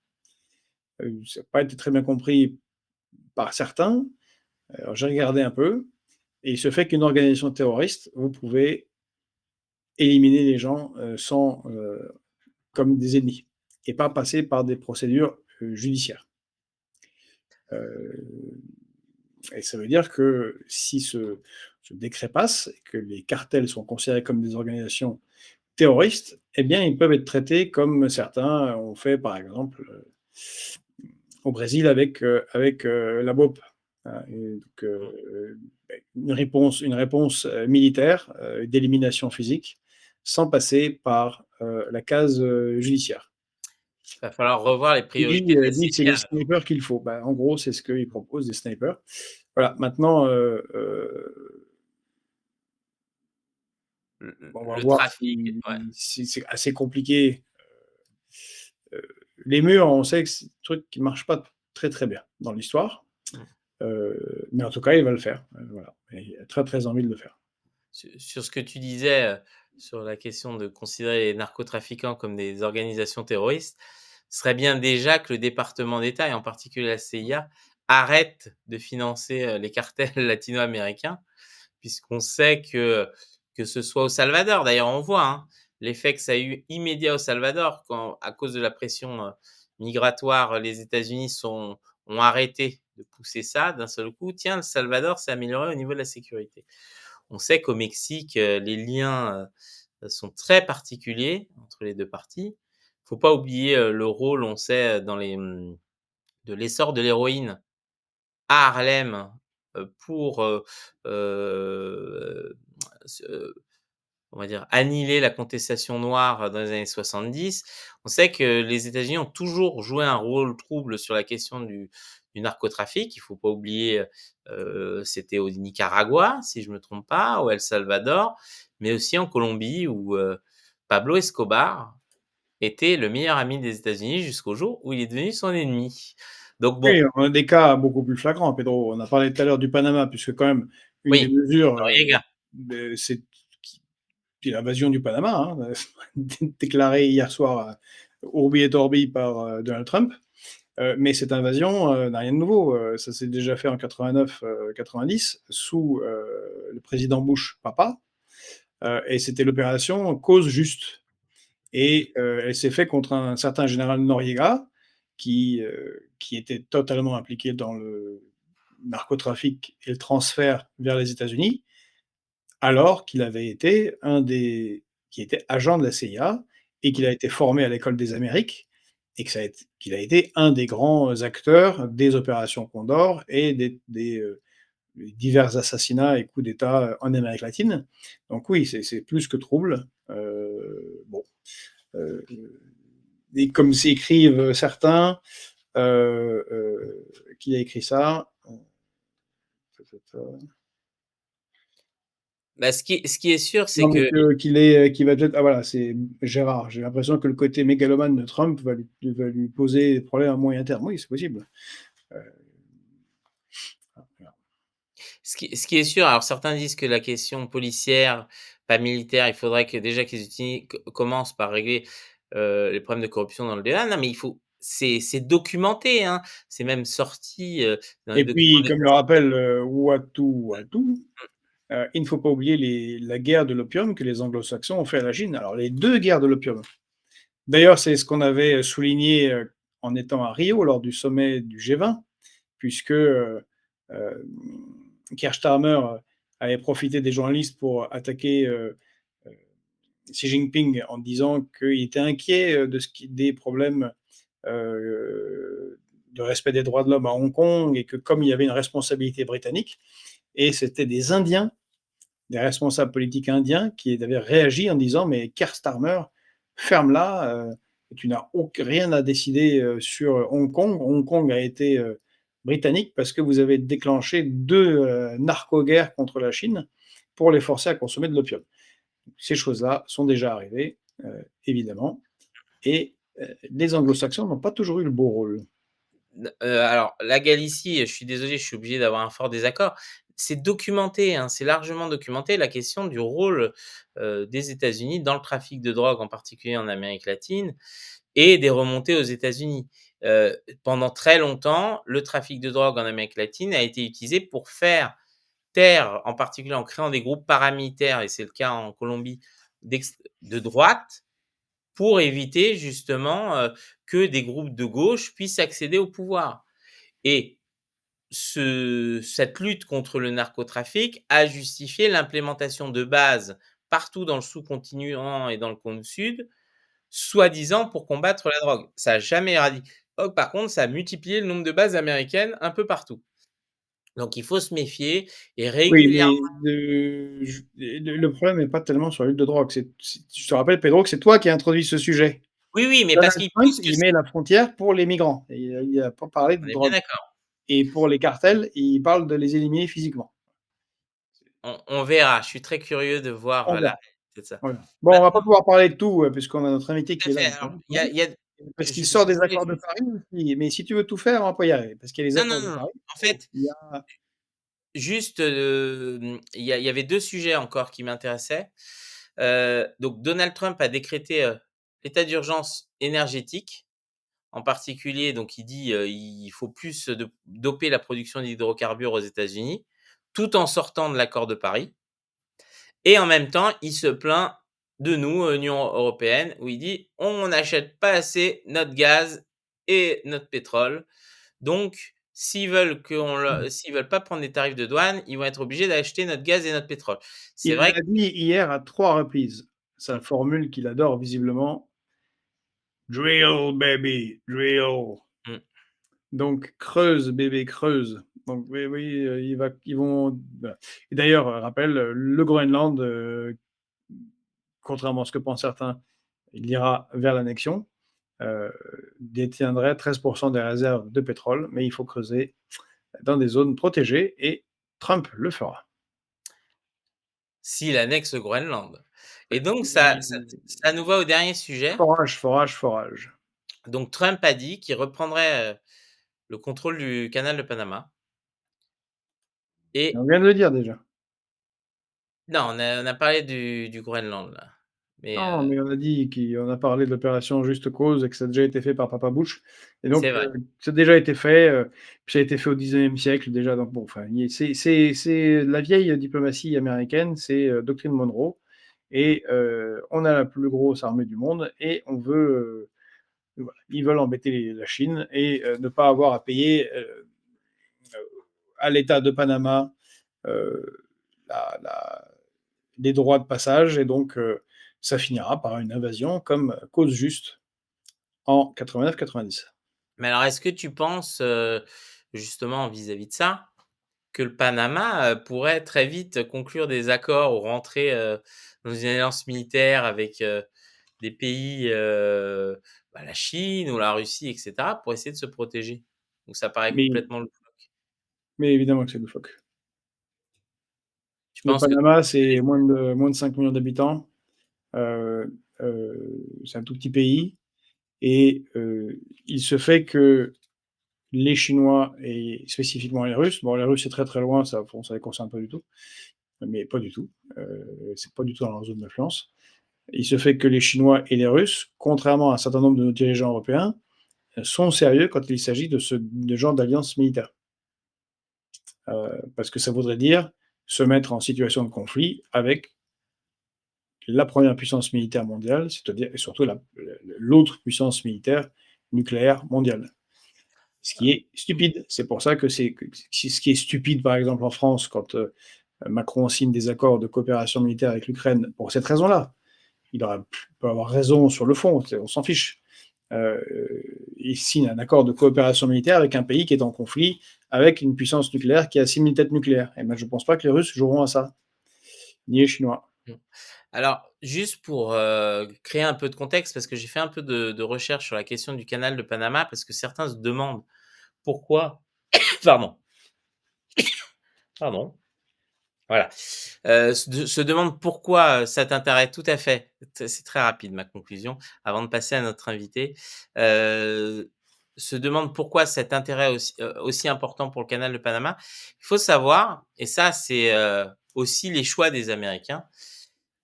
Ça n'a pas été très bien compris par certains. Alors j'ai regardé un peu, et il se fait qu'une organisation terroriste, vous pouvez éliminer les gens sans, comme des ennemis, et pas passer par des procédures judiciaires. Et ça veut dire que si ce décret passe, et que les cartels sont considérés comme des organisations terroristes, eh bien, ils peuvent être traités comme certains ont fait, par exemple, au Brésil avec la BOP. Hein, et donc, une réponse militaire, d'élimination physique, sans passer par la case judiciaire. Il va falloir revoir les Il priorités de la dit que c'est les CIA. snipers qu'il faut. Ben, en gros, c'est ce qu'il propose, des snipers. Voilà, maintenant, on va Le voir trafic, ouais. si c'est assez compliqué. Euh, les murs, on sait que c'est un truc qui ne marche pas très très bien dans l'histoire. Mmh. Mais en tout cas, il va le faire. Voilà. Et il a très très envie de le faire. Sur ce que tu disais, sur la question de considérer les narcotrafiquants comme des organisations terroristes, ce serait bien déjà que le département d'État et en particulier la CIA arrête de financer, les cartels latino-américains, puisqu'on sait que ce soit au Salvador, d'ailleurs on voit, hein, l'effet que ça a eu immédiat au Salvador quand, à cause de la pression, migratoire, les États-Unis ont arrêté de pousser ça d'un seul coup. Tiens, le Salvador s'est amélioré au niveau de la sécurité. On sait qu'au Mexique, les liens, sont très particuliers entre les 2 parties. Faut pas oublier, le rôle, on sait, de l'essor de l'héroïne à Harlem, pour, se on va dire, annihiler la contestation noire dans les années 70. On sait que les États-Unis ont toujours joué un rôle trouble sur la question du narcotrafic. Il faut pas oublier, c'était au Nicaragua, si je me trompe pas, au El Salvador, mais aussi en Colombie où, Pablo Escobar était le meilleur ami des États-Unis jusqu'au jour où il est devenu son ennemi. Donc bon, Oui, on a des cas beaucoup plus flagrants, Pedro. On a parlé tout à l'heure du Panama, puisque quand même, une des oui, mesures, Noriega. c'est l'invasion du Panama, hein, déclarée hier soir, Urbi et Orbi par Donald Trump. Mais cette invasion n'a rien de nouveau. Ça s'est déjà fait en 89-90 sous le président Bush papa. Et c'était l'opération Cause Juste. Et elle s'est faite contre un certain général Noriega qui était totalement impliqué dans le narcotrafic et le transfert vers les États-Unis, alors qu'il avait été qui était agent de la CIA et qu'il a été formé à l'école des Amériques, et qu'il a été un des grands acteurs des opérations Condor et des divers assassinats et coups d'État en Amérique latine. Donc oui, c'est plus que trouble. Bon, euh, et comme s'écrivent certains, qui a écrit ça? Bah, ce qui est sûr, c'est Non, mais que qu'il va peut-être. Ah voilà, c'est Gérard. J'ai l'impression que le côté mégalomane de Trump va lui poser des problèmes à moyen terme. Oui, c'est possible. Euh, voilà. ce qui est sûr, alors certains disent que la question policière, pas militaire, il faudrait que déjà qu'ils commencent par régler, les problèmes de corruption dans le débat. Non, mais il faut c'est documenté, hein. C'est même sorti, dans les Et documents puis, d'état. comme le rappelle Ouattou, il ne faut pas oublier la guerre de l'opium que les anglo-saxons ont fait à la Chine. Alors, les deux guerres de l'opium. D'ailleurs, c'est ce qu'on avait souligné en étant à Rio lors du sommet du G20, puisque Keir Starmer avait profité des journalistes pour attaquer Xi Jinping en disant qu'il était inquiet des problèmes de respect des droits de l'homme à Hong Kong, et que comme il y avait une responsabilité britannique, et c'était des Indiens, des responsables politiques indiens qui avaient réagi en disant mais Keir Starmer, ferme-la, et tu n'as rien à décider sur Hong Kong. Hong Kong a été britannique parce que vous avez déclenché deux narco-guerres contre la Chine pour les forcer à consommer de l'opium. Ces choses-là sont déjà arrivées, évidemment, et les anglo-saxons n'ont pas toujours eu le beau rôle. Alors la Galicie, je suis désolé, je suis obligé d'avoir un fort désaccord. C'est documenté, hein, c'est largement documenté la question du rôle, des États-Unis dans le trafic de drogue, en particulier en Amérique latine et des remontées aux États-Unis. Pendant très longtemps, le trafic de drogue en Amérique latine a été utilisé pour faire taire, en particulier en créant des groupes paramilitaires et c'est le cas en Colombie, de droite, pour éviter justement, que des groupes de gauche puissent accéder au pouvoir et cette lutte contre le narcotrafic a justifié l'implémentation de bases partout dans le sous-continent et dans le cône sud, soi-disant pour combattre la drogue. Ça a jamais éradiqué. Oh, par contre, ça a multiplié le nombre de bases américaines un peu partout. Donc il faut se méfier et Oui, régulièrement. mais le problème n'est pas tellement sur la lutte de drogue. Je te rappelle, Pedro, que c'est toi qui as introduit ce sujet. Oui, oui, mais parce Donald qu'ils Trump, poussent que il met la frontière pour les migrants. Et il n'a pas parlé on de est bien drogue. d'accord. Et pour les cartels, il parle de les éliminer physiquement. On verra. Je suis très curieux de voir, On la verra. réalité de ça. Voilà. Bon, on va pas Maintenant, pouvoir parler de tout, puisqu'on a notre invité tout qui à est là fait. depuis Alors, longtemps, il y a parce qu'il je sort des voulais accords de juste Paris aussi. Mais si tu veux tout faire, on va pas y arriver, parce qu'il y a les non, non, accords de non, non. Paris. En fait, Il y a juste, il y avait 2 sujets encore qui m'intéressaient. Donc Donald Trump a décrété, l'état d'urgence énergétique. En particulier, donc il dit, il faut plus de doper la production d'hydrocarbures aux États-Unis, tout en sortant de l'accord de Paris et en même temps, il se plaint de nous, Union européenne, où il dit: «On n'achète pas assez notre gaz et notre pétrole, donc s'ils veulent pas prendre des tarifs de douane, ils vont être obligés d'acheter notre gaz et notre pétrole». C'est il vrai l'a dit hier à 3 reprises. Sa que formule qu'il adore visiblement: «Drill baby, drill». mmh, Donc creuse bébé, creuse. Donc oui, oui, ils vont voilà. Et d'ailleurs, rappel, le Groenland, contrairement à ce que pensent certains, il ira vers l'annexion, heu, détiendrait 13 des réserves de pétrole, mais il faut creuser dans des zones protégées et Trump le fera. s'il annexe le Groenland et Oui, donc ça nous va au dernier sujet. forage, forage, forage. Donc Trump a dit qu'il reprendrait, le contrôle du canal de Panama et On vient de le dire déjà. non, on a parlé du Groenland là, mais Non, mais on a dit qu'on a parlé de l'opération Juste Cause et que ça a déjà été fait par Papa Bush et donc c'est vrai. ça a déjà été fait, puis ça a été fait au 19e siècle déjà donc bon, enfin, il c'est la vieille diplomatie américaine, c'est, doctrine Monroe et on a la plus grosse armée du monde et on veut, voilà, ils veulent embêter la Chine et ne pas avoir à payer, à l'État de Panama, la les droits de passage et donc ça finira par une invasion comme Cause Juste en 89-90. Mais alors est-ce que tu penses, justement vis-à-vis de ça, que le Panama, pourrait très vite conclure des accords ou rentrer, dans une alliance militaire avec, des pays, la Chine ou la Russie et cetera pour essayer de se protéger? Ou ça paraît Mais, complètement loufoque? mais évidemment que c'est loufoque. Tu Le penses que Panama, c'est moins de 5 millions d'habitants. C'est un tout petit pays. Et il se fait que les Chinois et spécifiquement les Russes, bon, les Russes, c'est très très loin, ça les concerne pas du tout, mais pas du tout. C'est pas du tout dans leur zone d'influence. Il se fait que les Chinois et les Russes, contrairement à un certain nombre de nos dirigeants européens, sont sérieux quand il s'agit de genre d'alliance militaire. Parce que ça voudrait dire se mettre en situation de conflit avec la première puissance militaire mondiale, c'est-à-dire et surtout l'autre puissance militaire nucléaire mondiale. Ce qui est stupide. C'est pour ça que ce qui est stupide, par exemple, en France, quand Macron signe des accords de coopération militaire avec l'Ukraine, pour cette raison-là. Peut avoir raison sur le fond, on s'en fiche. Euh, il signe un accord de coopération militaire avec un pays qui est en conflit avec une puissance nucléaire qui a 6000 têtes nucléaires. Et moi, je ne pense pas que les Russes joueront à ça, ni les Chinois. mmh. Alors, juste pour, créer un peu de contexte, parce que j'ai fait un peu de recherche sur la question du canal de Panama, parce que certains se demandent pourquoi pardon, pardon, voilà, se demandent pourquoi, ça t'intéresse tout à fait. C'est très rapide ma conclusion, avant de passer à notre invité. Heu, Se demandent pourquoi cet intérêt aussi important pour le canal de Panama. Il faut savoir, et ça c'est, aussi les choix des Américains,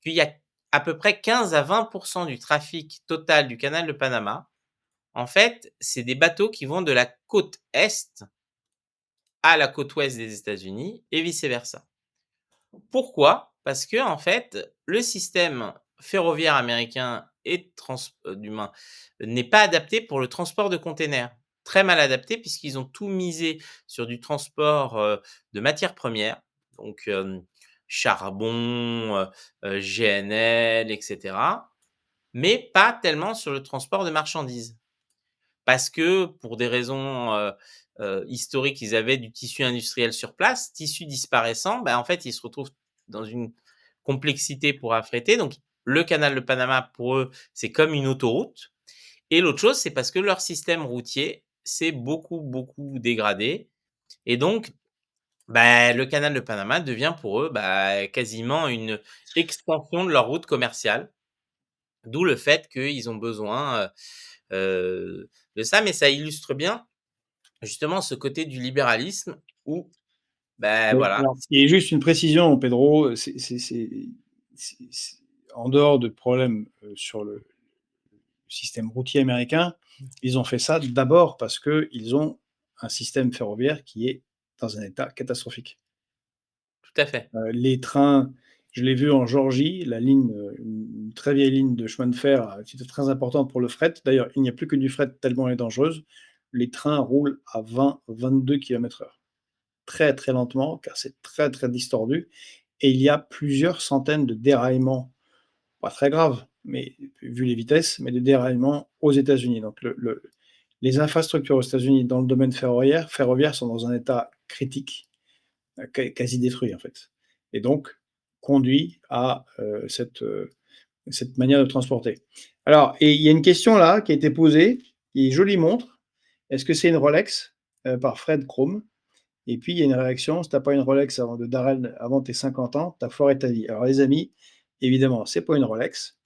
qu'il y a à peu près 15 à 20 du trafic total du canal de Panama. En fait, c'est des bateaux qui vont de la côte est à la côte ouest des États-Unis et vice versa. Pourquoi? Parce que en fait, le système ferroviaire américain et du moins, n'est pas adapté pour le transport de containers. Très mal adapté puisqu'ils ont tout misé sur du transport, de matières premières, donc charbon, GNL et cetera, mais pas tellement sur le transport de marchandises. Parce que pour des raisons, historiques, ils avaient du tissu industriel sur place. Tissu disparaissant, bah, en fait, ils se retrouvent dans une complexité pour affréter. Donc le canal de Panama, pour eux, c'est comme une autoroute, et l'autre chose, c'est parce que leur système routier s'est beaucoup, beaucoup dégradé, et donc bah, le canal de Panama devient pour eux, bah, quasiment une extension de leur route commerciale. D'où le fait qu'ils ont besoin, de ça, mais ça illustre bien justement ce côté du libéralisme où, ben Oui, voilà. alors il y a juste une précision, Pedro, c'est en dehors de problèmes, sur le système routier américain, ils ont fait ça d'abord parce qu'ils ont un système ferroviaire qui est dans un état catastrophique. Tout à fait, Les trains, je l'ai vu en Géorgie, la ligne, une très vieille ligne de chemin de fer, qui était très importante pour le fret. D'ailleurs, il n'y a plus que du fret tellement elle est dangereuse. Les trains roulent à 20-22 km/h. Très, très lentement, car c'est très, très distordu et il y a plusieurs centaines de déraillements, pas très graves, mais vu les vitesses, mais des déraillements aux États-Unis. Donc les infrastructures aux États-Unis dans le domaine ferroviaire sont dans un état critique, quasi détruit, en fait, et donc conduit à, cette manière de transporter. Alors, et il y a une question là qui a été posée, qui est jolie montre. Est-ce que c'est une Rolex? Par Fred Chrome. Et puis il y a une réaction: «Si tu as pas une Rolex de Darren avant tes 50 ans, tu as foiré ta vie». Alors les amis, évidemment, c'est pas une Rolex,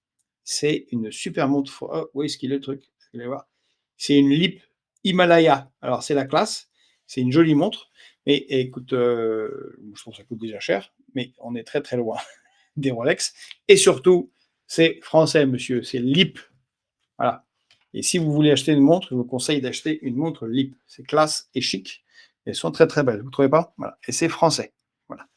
c'est une super montre où est-ce qu'il est le truc? Vous allez voir. C'est une Leap Himalaya. Alors c'est la classe, c'est une jolie montre, mais écoute, je trouve que ça coûte déjà cher, mais on est très, très loin des Rolex, et surtout, c'est français monsieur, c'est Leap, voilà. Et si vous voulez acheter une montre, je vous conseille d'acheter une montre Leap. C'est classe et chic. Elles sont très, très belles. Vous trouvez pas? Voilà, et c'est français. Voilà.